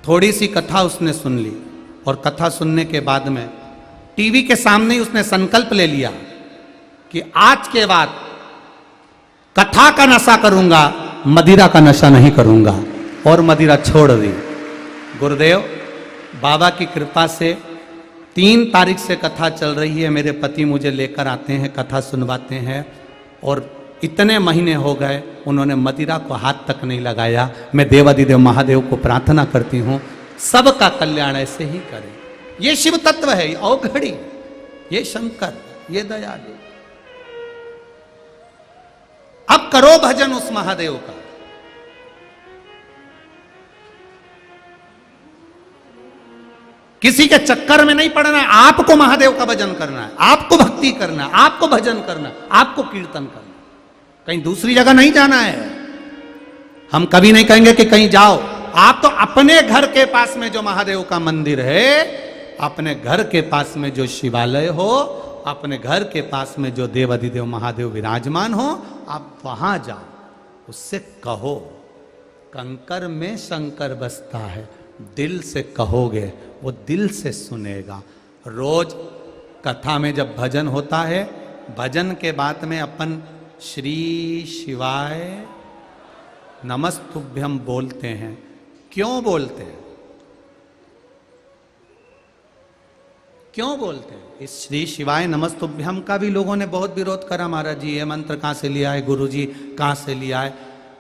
थोड़ी सी कथा उसने सुन ली, और कथा सुनने के बाद में टीवी के सामने ही उसने संकल्प ले लिया कि आज के बाद कथा का नशा करूंगा, मदिरा का नशा नहीं करूंगा, और मदिरा छोड़ दी। गुरुदेव बाबा की कृपा से 3 तारीख से कथा चल रही है। मेरे पति मुझे लेकर आते हैं, कथा सुनवाते हैं, और इतने महीने हो गए उन्होंने मदिरा को हाथ तक नहीं लगाया। मैं देवादिदेव महादेव को प्रार्थना करती हूँ सबका कल्याण ऐसे ही करे। ये शिव तत्व है, औघड़ी, ये शंकर, ये दयालु। अब करो भजन उस महादेव का। किसी के चक्कर में नहीं पड़ना है, आपको महादेव का भजन करना है, आपको भक्ति करना है, आपको भजन करना है, आपको कीर्तन करना है, कहीं दूसरी जगह नहीं जाना है। हम कभी नहीं कहेंगे कि कहीं जाओ। आप तो अपने घर के पास में जो महादेव का मंदिर है, अपने घर के पास में जो शिवालय हो, अपने घर के पास में जो देवादिदेव महादेव विराजमान हो, आप वहां जाओ, उससे कहो। कंकर में शंकर बसता है, दिल से कहोगे वो दिल से सुनेगा। रोज कथा में जब भजन होता है, भजन के बाद में अपन श्री शिवाय नमस्तुभ्यम बोलते हैं। क्यों बोलते हैं? क्यों बोलते हैं? इस श्री शिवाय नमस्तुभ्यम का भी लोगों ने बहुत विरोध करा। महाराज जी ये मंत्र कहां से लिया है, गुरु जी कहां से लिया है?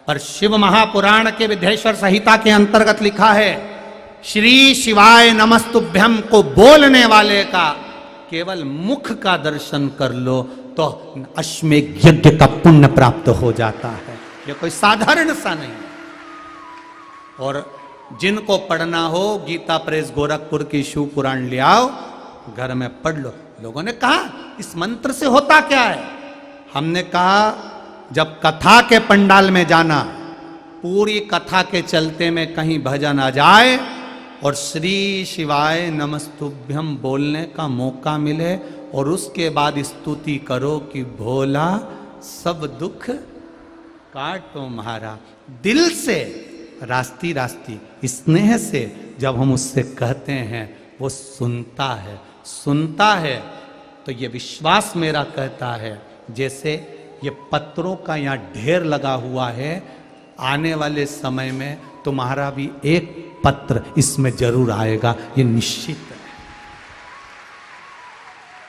पर शिव महापुराण के विद्येश्वर संहिता के अंतर्गत लिखा है, श्री शिवाय नमस्तुभ्यम को बोलने वाले का केवल मुख का दर्शन कर लो तो अश्वमेध यज्ञ का पुण्य प्राप्त हो जाता है। ये कोई साधारण सा नहीं। और जिनको पढ़ना हो, गीता प्रेस गोरखपुर की शिव पुराण ले आओ, घर में पढ़ लो। लोगों ने कहा इस मंत्र से होता क्या है? हमने कहा जब कथा के पंडाल में जाना, पूरी कथा के चलते में कहीं भजन आ जाए और श्री शिवाय नमस्तुभ्यम बोलने का मौका मिले, और उसके बाद स्तुति करो कि भोला सब दुख काटो महारा। दिल से रास्ती रास्ती स्नेह से जब हम उससे कहते हैं, वो सुनता है। सुनता है तो ये विश्वास मेरा कहता है, जैसे ये पत्रों का यहाँ ढेर लगा हुआ है, आने वाले समय में तुम्हारा भी एक पत्र इसमें जरूर आएगा, ये निश्चित है।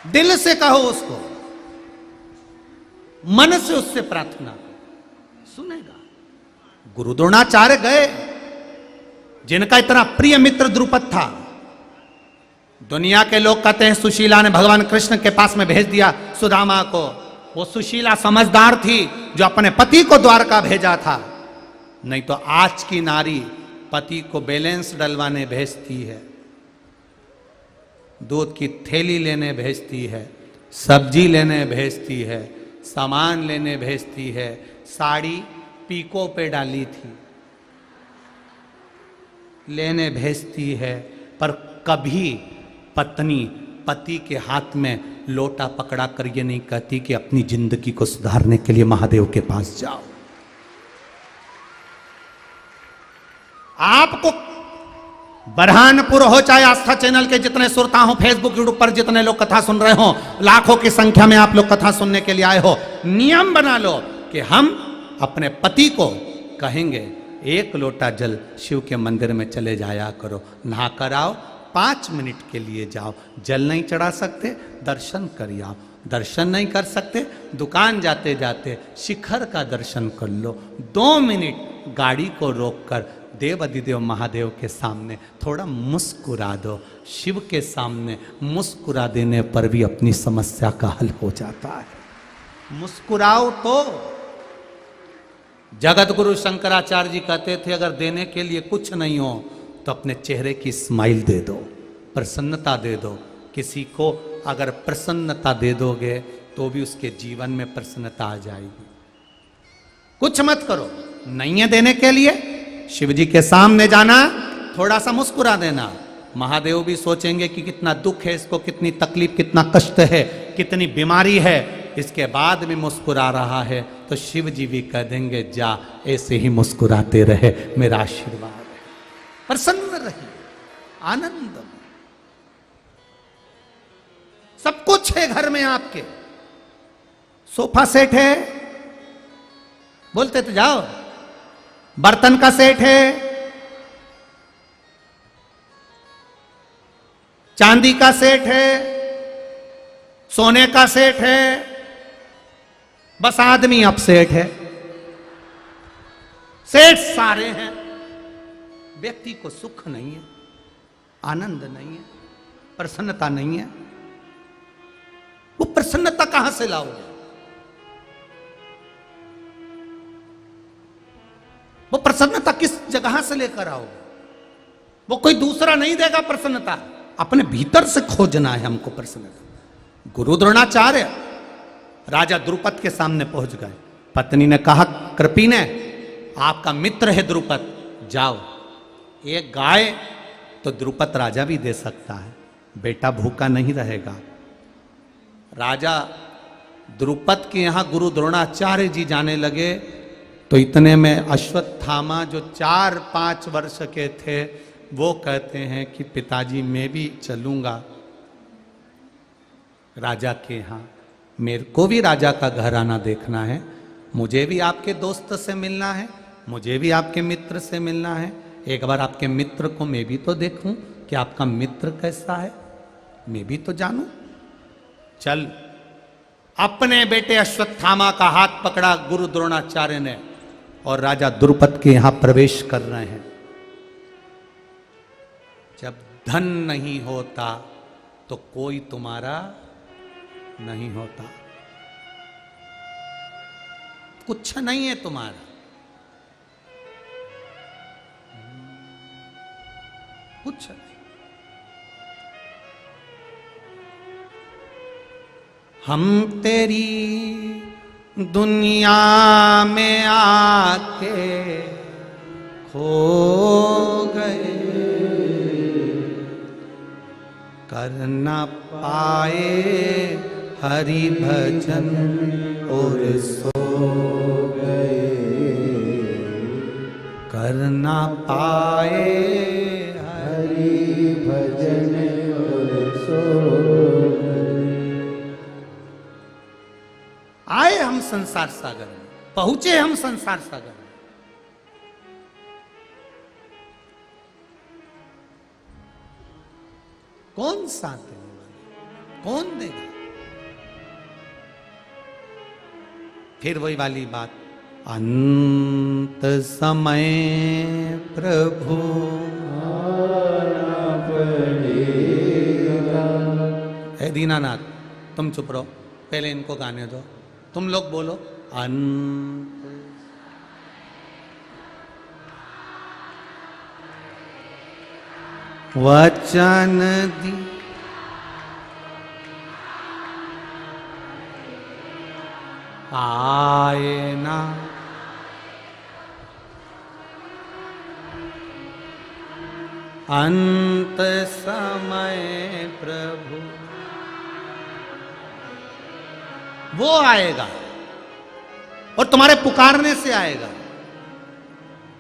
दिल से कहो उसको, मन से उससे प्रार्थना करो, सुनेगा। गुरु द्रोणाचार्य गए, जिनका इतना प्रिय मित्र द्रुपद था। दुनिया के लोग कहते हैं सुशीला ने भगवान कृष्ण के पास में भेज दिया सुदामा को। वो सुशीला समझदार थी जो अपने पति को द्वारका भेजा था। नहीं तो आज की नारी पति को बैलेंस डलवाने भेजती है, दूध की थैली लेने भेजती है, सब्जी लेने भेजती है, सामान लेने भेजती है। साड़ी पीको पे डाली थी, लेने भेजती है, पर कभी पत्नी पति के हाथ में लोटा पकड़ा कर ये नहीं कहती कि अपनी जिंदगी को सुधारने के लिए महादेव के पास जाओ। आपको बरहानपुर हो चाहे आस्था चैनल के जितने श्रोता हो, फेसबुक यूट्यूब पर जितने लोग कथा सुन रहे हो, लाखों की संख्या में आप लोग कथा सुनने के लिए आए हो, नियम बना लो कि हम अपने पति को कहेंगे 1 लोटा जल शिव के मंदिर में चले जाया करो, नहा कर आओ, 5 मिनट के लिए जाओ। जल नहीं चढ़ा सकते, दर्शन कर आओ। दर्शन नहीं कर सकते, दुकान जाते जाते शिखर का दर्शन कर लो। 2 मिनट गाड़ी को रोककर देव अधिदेव महादेव के सामने थोड़ा मुस्कुरा दो। शिव के सामने मुस्कुरा देने पर भी अपनी समस्या का हल हो जाता है। मुस्कुराओ तो। जगत गुरु शंकराचार्य जी कहते थे, अगर देने के लिए कुछ नहीं हो तो अपने चेहरे की स्माइल दे दो, प्रसन्नता दे दो, किसी को अगर प्रसन्नता दे दोगे तो भी उसके जीवन में प्रसन्नता आ जाएगी। कुछ मत करो, नहीं है देने के लिए, शिव जी के सामने जाना, थोड़ा सा मुस्कुरा देना। महादेव भी सोचेंगे कि कितना दुख है इसको, कितनी तकलीफ, कितना कष्ट है, कितनी बीमारी है, इसके बाद भी मुस्कुरा रहा है, तो शिव जी भी कह देंगे जा ऐसे ही मुस्कुराते रहे, मेरा आशीर्वाद है। प्रसन्न रहिए, आनंद में। सब कुछ है घर में आपके, सोफा सेट है, बोलते तो जाओ, बर्तन का सेट है, चांदी का सेट है, सोने का सेट है, बस आदमी अपसेट है। सेठ सारे हैं, व्यक्ति को सुख नहीं है, आनंद नहीं है, प्रसन्नता नहीं है। वो प्रसन्नता कहां से लाओगे? वो प्रसन्नता किस जगह से लेकर आओगे? वो कोई दूसरा नहीं देगा प्रसन्नता, अपने भीतर से खोजना है हमको प्रसन्नता। गुरु द्रोणाचार्य राजा द्रुपद के सामने पहुंच गए। पत्नी ने कहा, कृपी ने, आपका मित्र है द्रुपद, जाओ एक गाय तो द्रुपद राजा भी दे सकता है, बेटा भूखा नहीं रहेगा। राजा द्रुपद के यहां गुरु द्रोणाचार्य जी जाने लगे तो इतने में अश्वत्थामा जो 4-5 वर्ष के थे वो कहते हैं कि पिताजी मैं भी चलूंगा राजा के यहाँ, मेरे को भी राजा का घराना देखना है, मुझे भी आपके दोस्त से मिलना है, मुझे भी आपके मित्र से मिलना है, एक बार आपके मित्र को मैं भी तो देखूं कि आपका मित्र कैसा है, मैं भी तो जानूं। चल, अपने बेटे अश्वत्थामा का हाथ पकड़ा गुरु द्रोणाचार्य ने और राजा द्रुपद के यहां प्रवेश कर रहे हैं। जब धन नहीं होता तो कोई तुम्हारा नहीं होता, कुछ नहीं है तुम्हारा, कुछ नहीं। हम तेरी दुनिया में आके खो गए, कर न पाए हरि भजन और सो गए, कर न पाए हरि भजन और सो गए। आए हम संसार सागर में, पहुंचे हम संसार सागर में, कौन साथ देने वाला, कौन देगा? फिर वही वाली बात, अंत समय प्रभु आना पड़ेगा। है दीनानाथ, तुम चुप रहो, पहले इनको गाने दो, तुम लोग बोलो अंत। वचन दी आए ना, अंत समय प्रभु वो आएगा और तुम्हारे पुकारने से आएगा,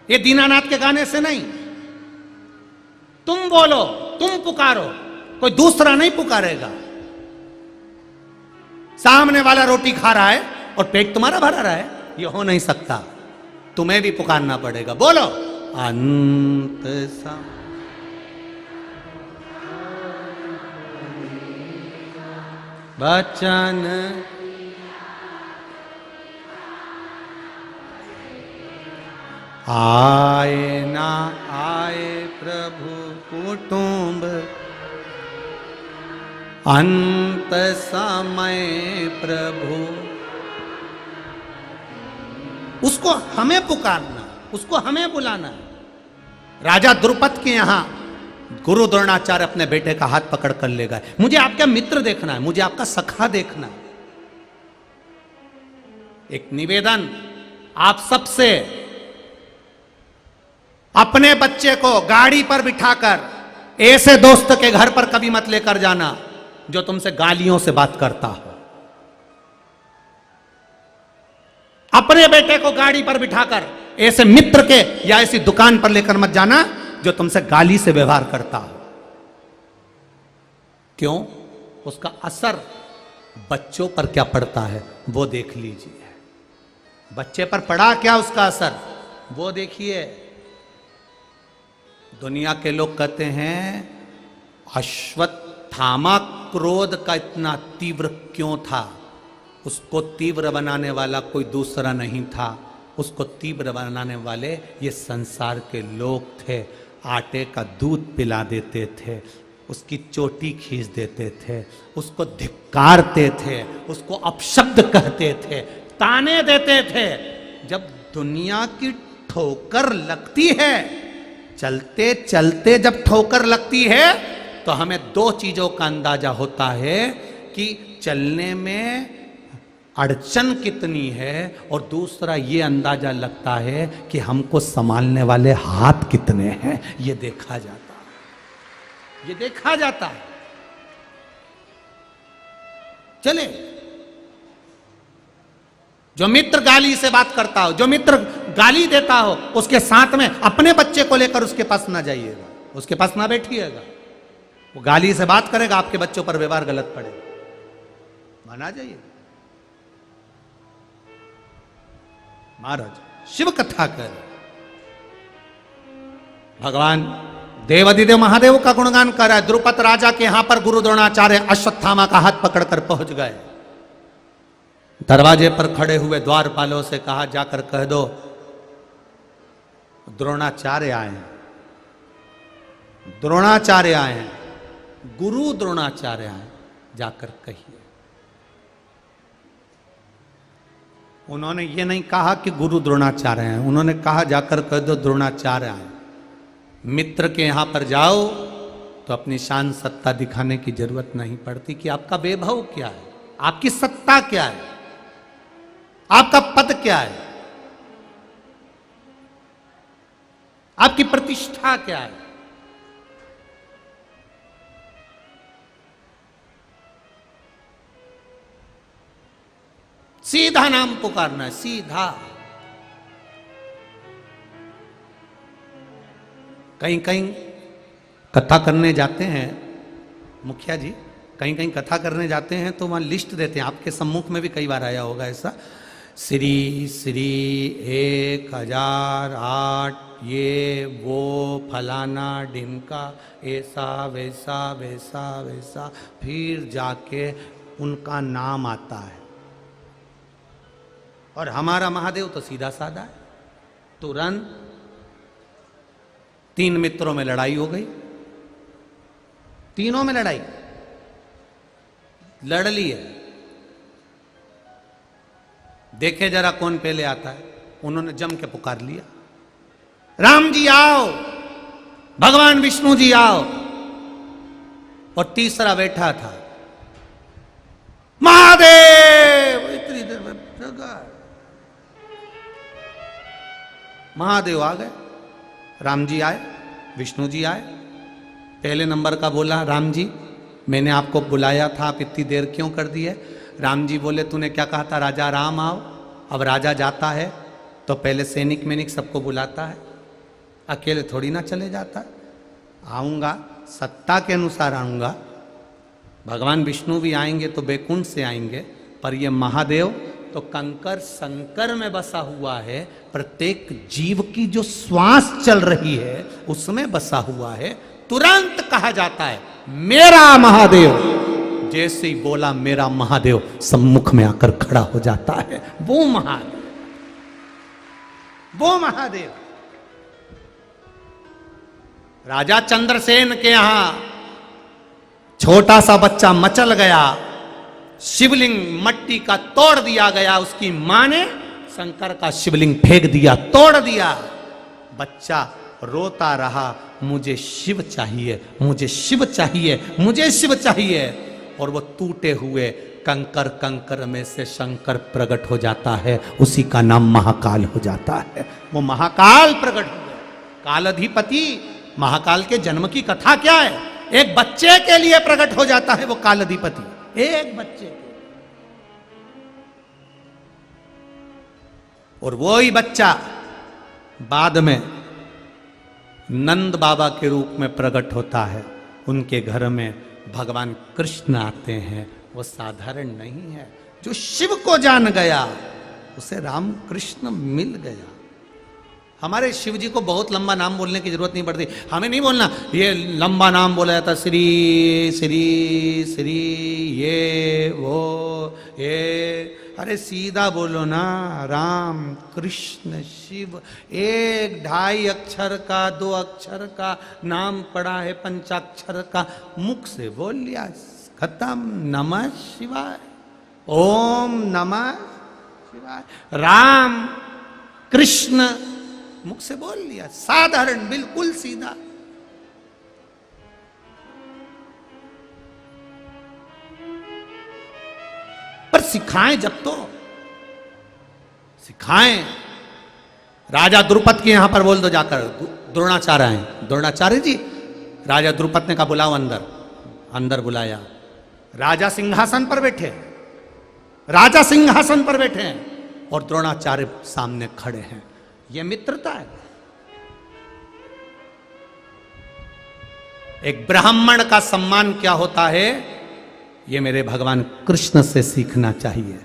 ये दीनानाथ के गाने से नहीं। तुम बोलो, तुम पुकारो, कोई दूसरा नहीं पुकारेगा। सामने वाला रोटी खा रहा है और पेट तुम्हारा भरा रहा है, ये हो नहीं सकता, तुम्हें भी पुकारना पड़ेगा। बोलो अंत समय वचन आए ना आए प्रभु कुटुंब, अंत समय प्रभु। उसको हमें पुकारना, उसको हमें बुलाना। राजा द्रुपद के यहां गुरु द्रोणाचार्य अपने बेटे का हाथ पकड़ कर ले गए। मुझे आपका मित्र देखना है, मुझे आपका सखा देखना है। एक निवेदन आप सबसे, अपने बच्चे को गाड़ी पर बिठाकर ऐसे दोस्त के घर पर कभी मत लेकर जाना जो तुमसे गालियों से बात करता हो। अपने बेटे को गाड़ी पर बिठाकर ऐसे मित्र के या ऐसी दुकान पर लेकर मत जाना जो तुमसे गाली से व्यवहार करता हो। क्यों? उसका असर बच्चों पर क्या पड़ता है वो देख लीजिए। बच्चे पर पड़ा क्या उसका असर वो देखिए। दुनिया के लोग कहते हैं अश्वत्थामा क्रोध का इतना तीव्र क्यों था? उसको तीव्र बनाने वाला कोई दूसरा नहीं था, उसको तीव्र बनाने वाले ये संसार के लोग थे। आटे का दूध पिला देते थे, उसकी चोटी खींच देते थे, उसको धिक्कारते थे, उसको अपशब्द कहते थे, ताने देते थे। जब दुनिया की ठोकर लगती है, चलते चलते जब ठोकर लगती है तो हमें दो चीजों का अंदाजा होता है कि चलने में अड़चन कितनी है, और दूसरा ये अंदाजा लगता है कि हमको संभालने वाले हाथ कितने हैं। ये देखा जाता है, ये देखा जाता है। चले, जो मित्र गाली से बात करता हो, जो मित्र गाली देता हो, उसके साथ में अपने बच्चे को लेकर उसके पास ना जाइएगा, उसके पास ना बैठिएगा। वो गाली से बात करेगा, आपके बच्चों पर व्यवहार गलत पड़ेगा, माना जाइए। महाराज शिव कथा कर, भगवान देवाधिदेव महादेव का गुणगान कर रहा है। द्रुपद राजा के यहां पर गुरु द्रोणाचार्य अश्वत्थामा का हाथ पकड़कर पहुंच गए। दरवाजे पर खड़े हुए द्वारपालों से कहा, जाकर कह दो द्रोणाचार्य आए हैं, द्रोणाचार्य आए हैं, गुरु द्रोणाचार्य आए, जाकर कहिए। उन्होंने ये नहीं कहा कि गुरु द्रोणाचार्य हैं, उन्होंने कहा जाकर कह दो द्रोणाचार्य आए। मित्र के यहां पर जाओ तो अपनी शान सत्ता दिखाने की जरूरत नहीं पड़ती कि आपका वैभव क्या है, आपकी सत्ता क्या है, आपका पद क्या है, आपकी प्रतिष्ठा क्या है। सीधा नाम पुकारना है, सीधा। कहीं कहीं कथा करने जाते हैं मुखिया जी, कहीं कहीं कथा करने जाते हैं तो वहां लिस्ट देते हैं, आपके सम्मुख में भी कई बार आया होगा ऐसा, श्री श्री 1008 ये वो फलाना ढिमका ऐसा वैसा वैसा वैसा, फिर जाके उनका नाम आता है। और हमारा महादेव तो सीधा साधा है। तुरंत 3 मित्रों में लड़ाई हो गई, तीनों में लड़ाई लड़ ली है। देखे जरा कौन पहले आता है। उन्होंने जम के पुकार लिया, राम जी आओ, भगवान विष्णु जी आओ। और तीसरा बैठा था, महादेव। इतनी देर में महादेव आ गए, राम जी आए, विष्णु जी आए। पहले नंबर का बोला, राम जी मैंने आपको बुलाया था, आप इतनी देर क्यों कर दी है? राम जी बोले, तूने क्या कहा था, राजा राम आओ। अब राजा जाता है तो पहले सैनिक मैनिक सबको बुलाता है, अकेले थोड़ी ना चले जाता। आऊँगा सत्ता के अनुसार आऊँगा, भगवान विष्णु भी आएंगे तो बैकुंठ से आएंगे, पर ये महादेव तो कंकर संकर में बसा हुआ है, प्रत्येक जीव की जो श्वास चल रही है उसमें बसा हुआ है। तुरंत कहा जाता है मेरा महादेव। जैसे ही बोला मेरा महादेव, सम्मुख में आकर खड़ा हो जाता है। वो महादेव, वो महादेव। राजा चंद्रसेन के यहां छोटा सा बच्चा मचल गया, शिवलिंग मट्टी का तोड़ दिया गया। उसकी मां ने शंकर का शिवलिंग फेंक दिया, तोड़ दिया। बच्चा रोता रहा, मुझे शिव चाहिए, मुझे शिव चाहिए, मुझे शिव चाहिए। और वो टूटे हुए कंकर कंकर में से शंकर प्रकट हो जाता है, उसी का नाम महाकाल हो जाता है। वो महाकाल प्रकट हो गए, कालाधिपति। महाकाल के जन्म की कथा क्या है? एक बच्चे के लिए प्रकट हो जाता है वो कालाधिपति, एक बच्चे के। और वो ही बच्चा बाद में नंद बाबा के रूप में प्रकट होता है। उनके घर में भगवान कृष्ण आते हैं। वो साधारण नहीं है। जो शिव को जान गया उसे राम कृष्ण मिल गया। हमारे शिव जी को बहुत लंबा नाम बोलने की जरूरत नहीं पड़ती। हमें नहीं बोलना ये लंबा नाम बोला जाता, श्री श्री श्री ये वो ये। अरे सीधा बोलो ना, राम कृष्ण शिव। 1-2 अक्षर का 2 अक्षर का नाम पड़ा है, पंचाक्षर का, मुख से बोल लिया, खत्म। नमः शिवाय, ओम नमः शिवाय, राम कृष्ण, मुख से बोल लिया, साधारण, बिल्कुल सीधा। पर सिखाएं जब तो सिखाएं। राजा द्रुपद के यहां पर बोल दो जाकर, द्रोणाचार्य हैं, द्रोणाचार्य जी। राजा द्रुपद ने कहा बुलाओ अंदर। अंदर बुलाया। राजा सिंहासन पर बैठे, राजा सिंहासन पर बैठे हैं और द्रोणाचार्य सामने खड़े हैं। यह मित्रता है। एक ब्राह्मण का सम्मान क्या होता है, ये मेरे भगवान कृष्ण से सीखना चाहिए।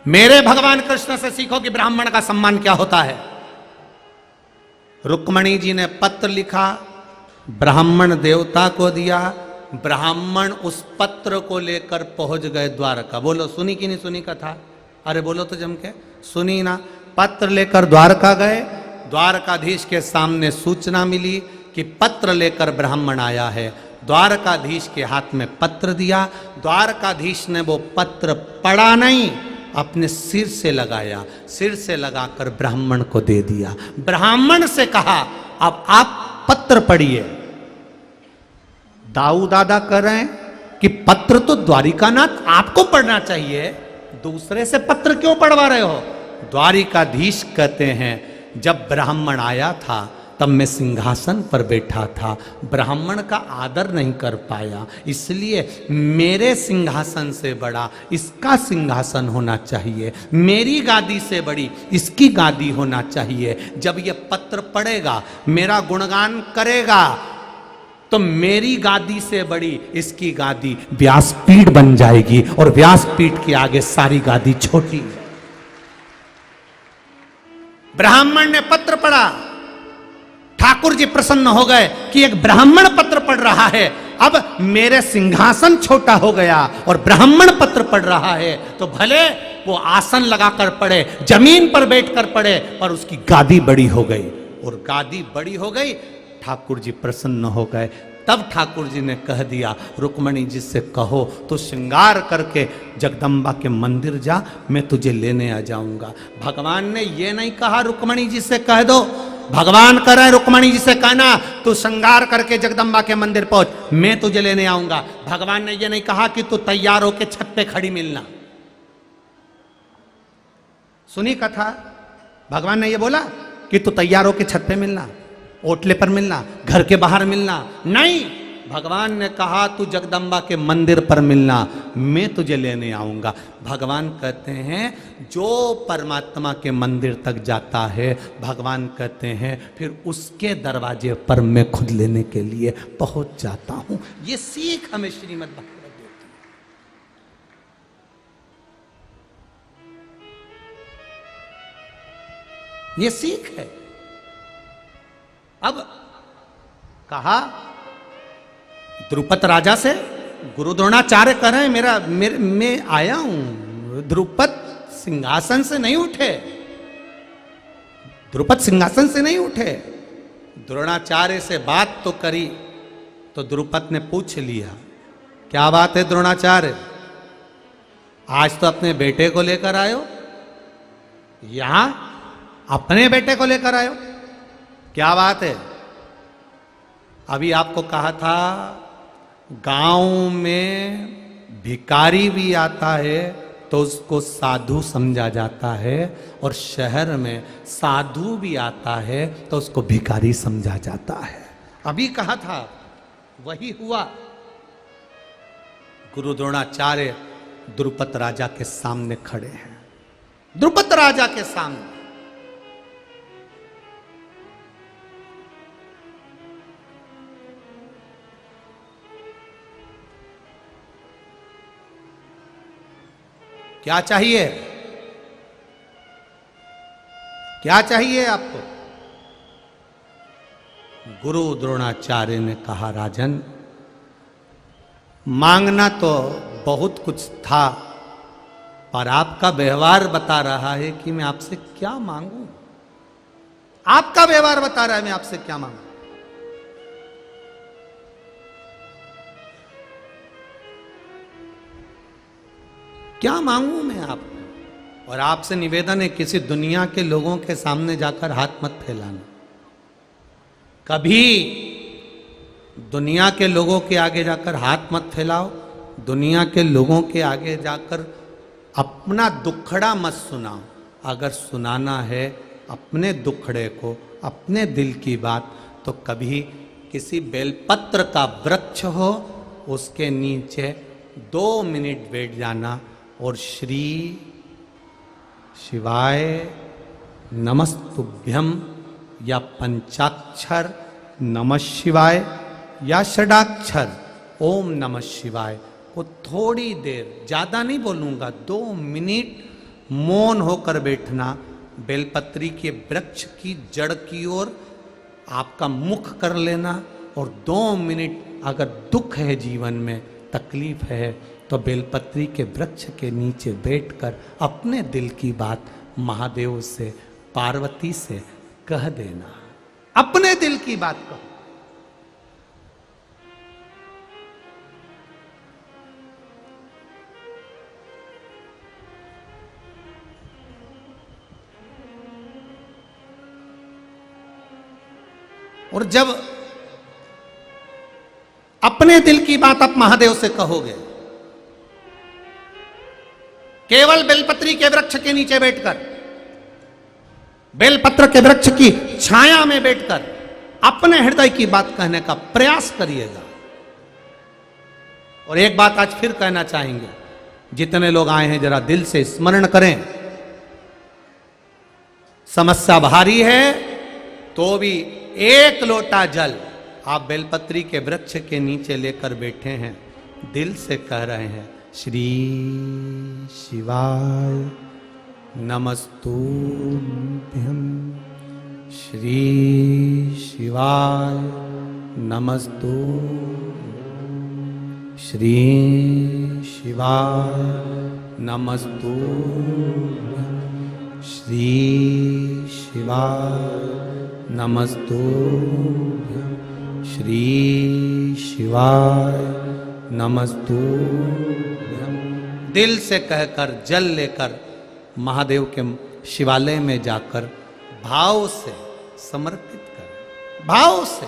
मेरे भगवान कृष्ण से सीखो कि ब्राह्मण का सम्मान क्या होता है। रुक्मणी जी ने पत्र लिखा, ब्राह्मण देवता को दिया। ब्राह्मण उस पत्र को लेकर पहुंच गए द्वारका। बोलो सुनी कि नहीं सुनी कथा? अरे बोलो तो जम के, सुनी ना? पत्र लेकर द्वारका गए। द्वारकाधीश के सामने सूचना मिली कि पत्र लेकर ब्राह्मण आया है। द्वारकाधीश के हाथ में पत्र दिया। द्वारकाधीश ने वो पत्र पढ़ा नहीं, अपने सिर से लगाया, सिर से लगाकर ब्राह्मण को दे दिया। ब्राह्मण से कहा अब आप पत्र पढ़िए। दाऊ दादा कह रहे हैं कि पत्र तो द्वारिकानाथ आपको पढ़ना चाहिए, दूसरे से पत्र क्यों पढ़वा रहे हो? द्वारिकाधीश कहते हैं जब ब्राह्मण आया था तब मैं सिंहासन पर बैठा था, ब्राह्मण का आदर नहीं कर पाया, इसलिए मेरे सिंहासन से बड़ा इसका सिंहासन होना चाहिए, मेरी गादी से बड़ी इसकी गादी होना चाहिए। जब ये पत्र पढ़ेगा, मेरा गुणगान करेगा, तो मेरी गादी से बड़ी इसकी गादी व्यासपीठ बन जाएगी और व्यासपीठ के आगे सारी गादी छोटी है। ब्राह्मण ने पत्र पढ़ा। ठाकुर जी प्रसन्न हो गए कि एक ब्राह्मण पत्र पढ़ रहा है। अब मेरे सिंहासन छोटा हो गया और ब्राह्मण पत्र पढ़ रहा है, तो भले वो आसन लगाकर पढ़े, जमीन पर बैठकर पढ़े, पर उसकी गादी बड़ी हो गई। और गादी बड़ी हो गई, ठाकुर जी प्रसन्न हो गए। तब ठाकुर जी ने कह दिया रुक्मणी जी से कहो तो श्रृंगार करके जगदम्बा के मंदिर जा, मैं तुझे लेने आ जाऊंगा। भगवान ने ये नहीं कहा रुक्मणी जी से कह दो, भगवान कह रहे रुक्मणी जी से कहना तू श्रृंगार करके जगदम्बा के मंदिर पहुंच, मैं तुझे लेने आऊंगा। भगवान ने ये नहीं कहा कि तू तैयार होके छत पे खड़ी मिलना। सुनी कथा? भगवान ने ये बोला कि तू तैयार होके छत पे मिलना, ओटले पर मिलना, घर के बाहर मिलना, नहीं। भगवान ने कहा तू जगदम्बा के मंदिर पर मिलना, मैं तुझे लेने आऊंगा। भगवान कहते हैं जो परमात्मा के मंदिर तक जाता है, भगवान कहते हैं फिर उसके दरवाजे पर मैं खुद लेने के लिए पहुंच जाता हूं। ये सीख हमें श्रीमद् भागवत देती है, ये सीख है। अब कहा द्रुपद राजा से, गुरु द्रोणाचार्य कह रहे हैं मैं आया हूं। द्रुपद सिंहासन से नहीं उठे, द्रुपद सिंहासन से नहीं उठे। द्रोणाचार्य से बात तो करी तो द्रुपद ने पूछ लिया क्या बात है द्रोणाचार्य, आज तो अपने बेटे को लेकर आयो, यहां अपने बेटे को लेकर आयो, क्या बात है? अभी आपको कहा था गांव में भिखारी भी आता है तो उसको साधु समझा जाता है, और शहर में साधु भी आता है तो उसको भिखारी समझा जाता है। अभी कहा था, वही हुआ। गुरु द्रोणाचार्य द्रुपद राजा के सामने खड़े हैं, द्रुपद राजा के सामने। क्या चाहिए, क्या चाहिए आपको? गुरु द्रोणाचार्य ने कहा, राजन मांगना तो बहुत कुछ था, पर आपका व्यवहार बता रहा है कि मैं आपसे क्या मांगू। आपका व्यवहार बता रहा है मैं आपसे क्या मांगू। क्या मांगू मैं आपको? और आपसे निवेदन है, किसी दुनिया के लोगों के सामने जाकर हाथ मत फैलाना। कभी दुनिया के लोगों के आगे जाकर हाथ मत फैलाओ। दुनिया के लोगों के आगे जाकर अपना दुखड़ा मत सुनाओ। अगर सुनाना है अपने दुखड़े को, अपने दिल की बात, तो कभी किसी बेलपत्र का वृक्ष हो, उसके नीचे 2 मिनट बैठ जाना और श्री शिवाय नमस्तुभ्यम या पंचाक्षर नमः शिवाय या षडाक्षर ओम नमः शिवाय को थोड़ी देर, ज़्यादा नहीं बोलूँगा, 2 मिनट मौन होकर बैठना। बेलपत्री के वृक्ष की जड़ की ओर आपका मुख कर लेना, और 2 मिनट अगर दुख है जीवन में, तकलीफ है, तो बेलपत्री के वृक्ष के नीचे बैठकर अपने दिल की बात महादेव से, पार्वती से कह देना। अपने दिल की बात कहो। और जब अपने दिल की बात आप महादेव से कहोगे, केवल बेलपत्री के वृक्ष के नीचे बैठकर, बेलपत्र के वृक्ष की छाया में बैठकर अपने हृदय की बात कहने का प्रयास करिएगा। और एक बात आज फिर कहना चाहेंगे, जितने लोग आए हैं जरा दिल से स्मरण करें। समस्या भारी है तो भी 1 लोटा जल आप बेलपत्री के वृक्ष के नीचे लेकर बैठे हैं, दिल से कह रहे हैं, श्री शिवाय नमस्तुभ्यं, श्री शिवाय नमस्तुभ्यं, श्री शिवाय नमस्तुभ्यं, श्री शिवाय नमस्तुभ्यं, श्री शिवाय नमस्तुभ्यं। दिल से कहकर जल लेकर महादेव के शिवालय में जाकर भाव से समर्पित कर, भाव से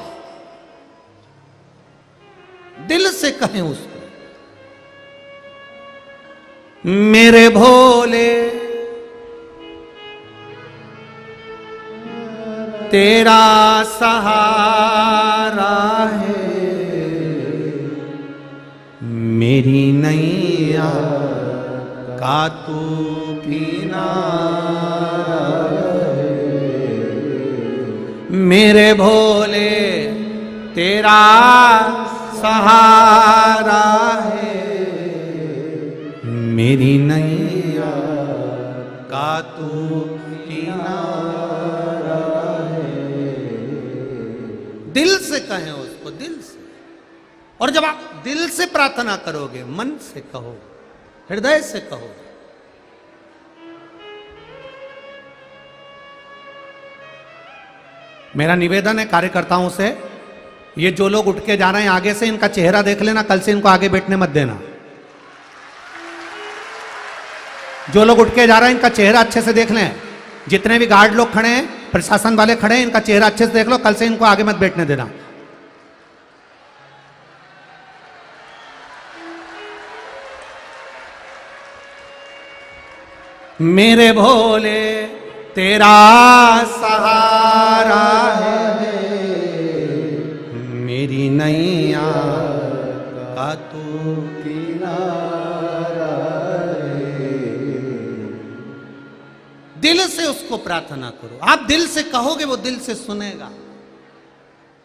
दिल से कहें उसको, मेरे भोले तेरा सहारा है, मेरी नैया का तू किनारा है, मेरे भोले तेरा सहारा है, मेरी नैया का तू किनारा है। दिल से कहें उसको, दिल से। और जब आप दिल से प्रार्थना करोगे, मन से कहो, हृदय से कहो, मेरा निवेदन है कार्यकर्ताओं से, ये जो लोग उठ के जा रहे हैं आगे से, इनका चेहरा देख लेना, कल से इनको आगे बैठने मत देना। जो लोग उठ के जा रहे हैं इनका चेहरा अच्छे से देख लें। जितने भी गार्ड लोग खड़े हैं, प्रशासन वाले खड़े हैं, इनका चेहरा अच्छे से देख लो, कल से इनको आगे मत बैठने देना। मेरे भोले तेरा सहारा है, मेरी नैया का तू किनारा है। दिल से उसको प्रार्थना करो। आप दिल से कहोगे वो दिल से सुनेगा,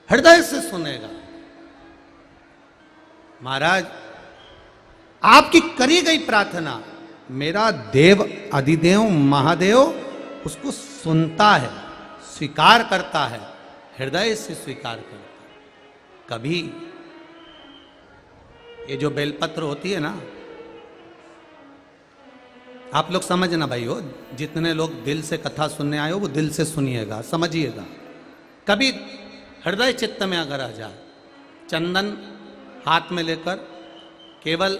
हृदय से सुनेगा। महाराज आपकी करी गई प्रार्थना मेरा देव अधिदेव महादेव उसको सुनता है, स्वीकार करता है, हृदय से स्वीकार करता है। कभी ये जो बेलपत्र होती है ना, आप लोग समझना भाई हो, जितने लोग दिल से कथा सुनने आए हो वो दिल से सुनिएगा, समझिएगा। कभी हृदय चित्त में अगर आ जाए, चंदन हाथ में लेकर केवल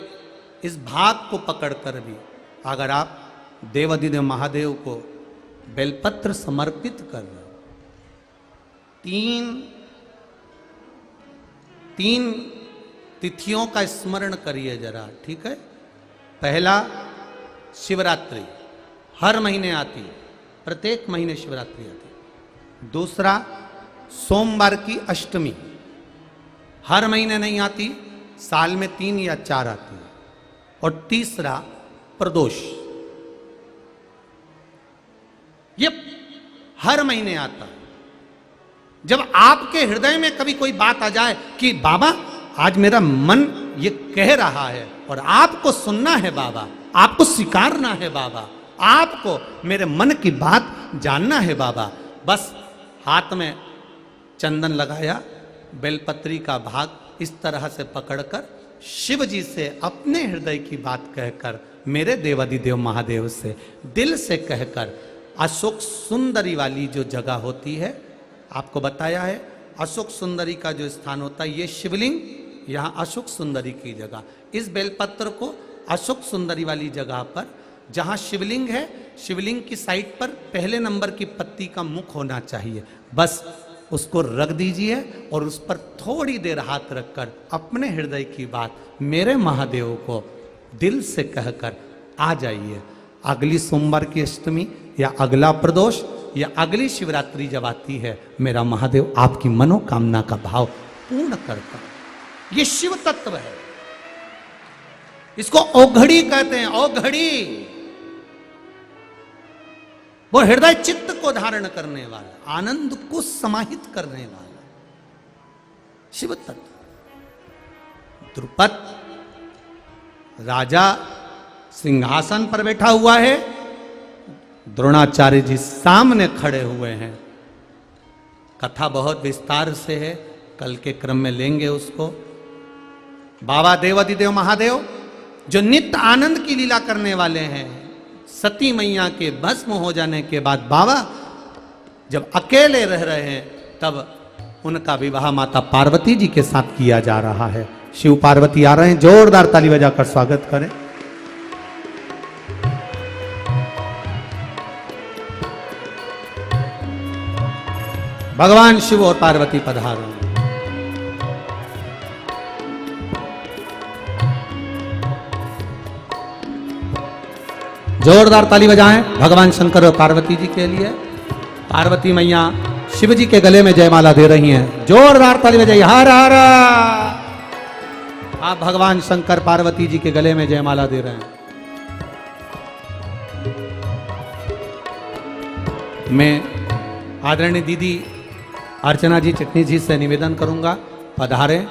इस भाग को पकड़कर भी अगर आप देवाधिदेव महादेव को बेलपत्र समर्पित कर रहे हो, तीन तिथियों का स्मरण करिए जरा, ठीक है। पहला शिवरात्रि हर महीने आती है, प्रत्येक महीने शिवरात्रि आती है। दूसरा सोमवार की अष्टमी हर महीने नहीं आती, साल में 3 या 4 आती है। और तीसरा प्रदोष, ये हर महीने आता है। जब आपके हृदय में कभी कोई बात आ जाए कि बाबा आज मेरा मन ये कह रहा है और आपको सुनना है बाबा, आपको स्वीकारना है बाबा, आपको मेरे मन की बात जानना है बाबा, बस हाथ में चंदन लगाया, बेलपत्री का भाग इस तरह से पकड़कर शिव जी से अपने हृदय की बात कहकर, मेरे देवाधिदेव महादेव से दिल से कहकर, अशोक सुंदरी वाली जो जगह होती है, आपको बताया है अशोक सुंदरी का जो स्थान होता है, ये शिवलिंग, यहाँ अशोक सुंदरी की जगह, इस बेलपत्र को अशोक सुंदरी वाली जगह पर जहाँ शिवलिंग है, शिवलिंग की साइड पर पहले नंबर की पत्ती का मुख होना चाहिए, बस उसको रख दीजिए और उस पर थोड़ी देर हाथ रखकर अपने हृदय की बात मेरे महादेव को दिल से कहकर आ जाइए। अगली सोमवार की अष्टमी या अगला प्रदोष या अगली शिवरात्रि जब आती है, मेरा महादेव आपकी मनोकामना का भाव पूर्ण करता है। ये शिव तत्व है, इसको औघड़ी कहते हैं, औघड़ी। वो हृदय चित्त को धारण करने वाला, आनंद को समाहित करने वाला शिव तत्व। द्रुपद राजा सिंहासन पर बैठा हुआ है, द्रोणाचार्य जी सामने खड़े हुए हैं। कथा बहुत विस्तार से है, कल के क्रम में लेंगे उसको। बाबा देवाधिदेव महादेव जो नित्य आनंद की लीला करने वाले हैं, सती मैया के भस्म हो जाने के बाद बाबा जब अकेले रह रहे हैं, तब उनका विवाह माता पार्वती जी के साथ किया जा रहा है। शिव पार्वती आ रहे हैं, जोरदार ताली बजाकर स्वागत करें। भगवान शिव और पार्वती पधारो। जोरदार ताली बजाएं भगवान शंकर और पार्वती जी के लिए। पार्वती मैया शिव जी के गले में जयमाला दे रही हैं, जोरदार ताली बजाइए। हर हर। आप भगवान शंकर पार्वती जी के गले में जयमाला दे रहे हैं। मैं आदरणीय दीदी अर्चना जी चिटनी जी से निवेदन करूंगा, पधारें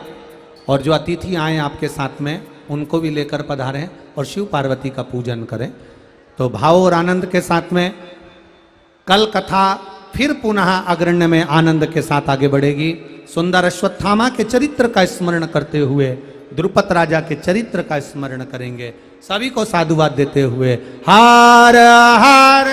और जो अतिथि आए आपके साथ में उनको भी लेकर पधारें और शिव पार्वती का पूजन करें। तो भाव और आनंद के साथ में कल कथा फिर पुनः अग्रण्य में आनंद के साथ आगे बढ़ेगी। सुंदर अश्वत्थामा के चरित्र का स्मरण करते हुए द्रुपद राजा के चरित्र का स्मरण करेंगे। सभी को साधुवाद देते हुए हर हर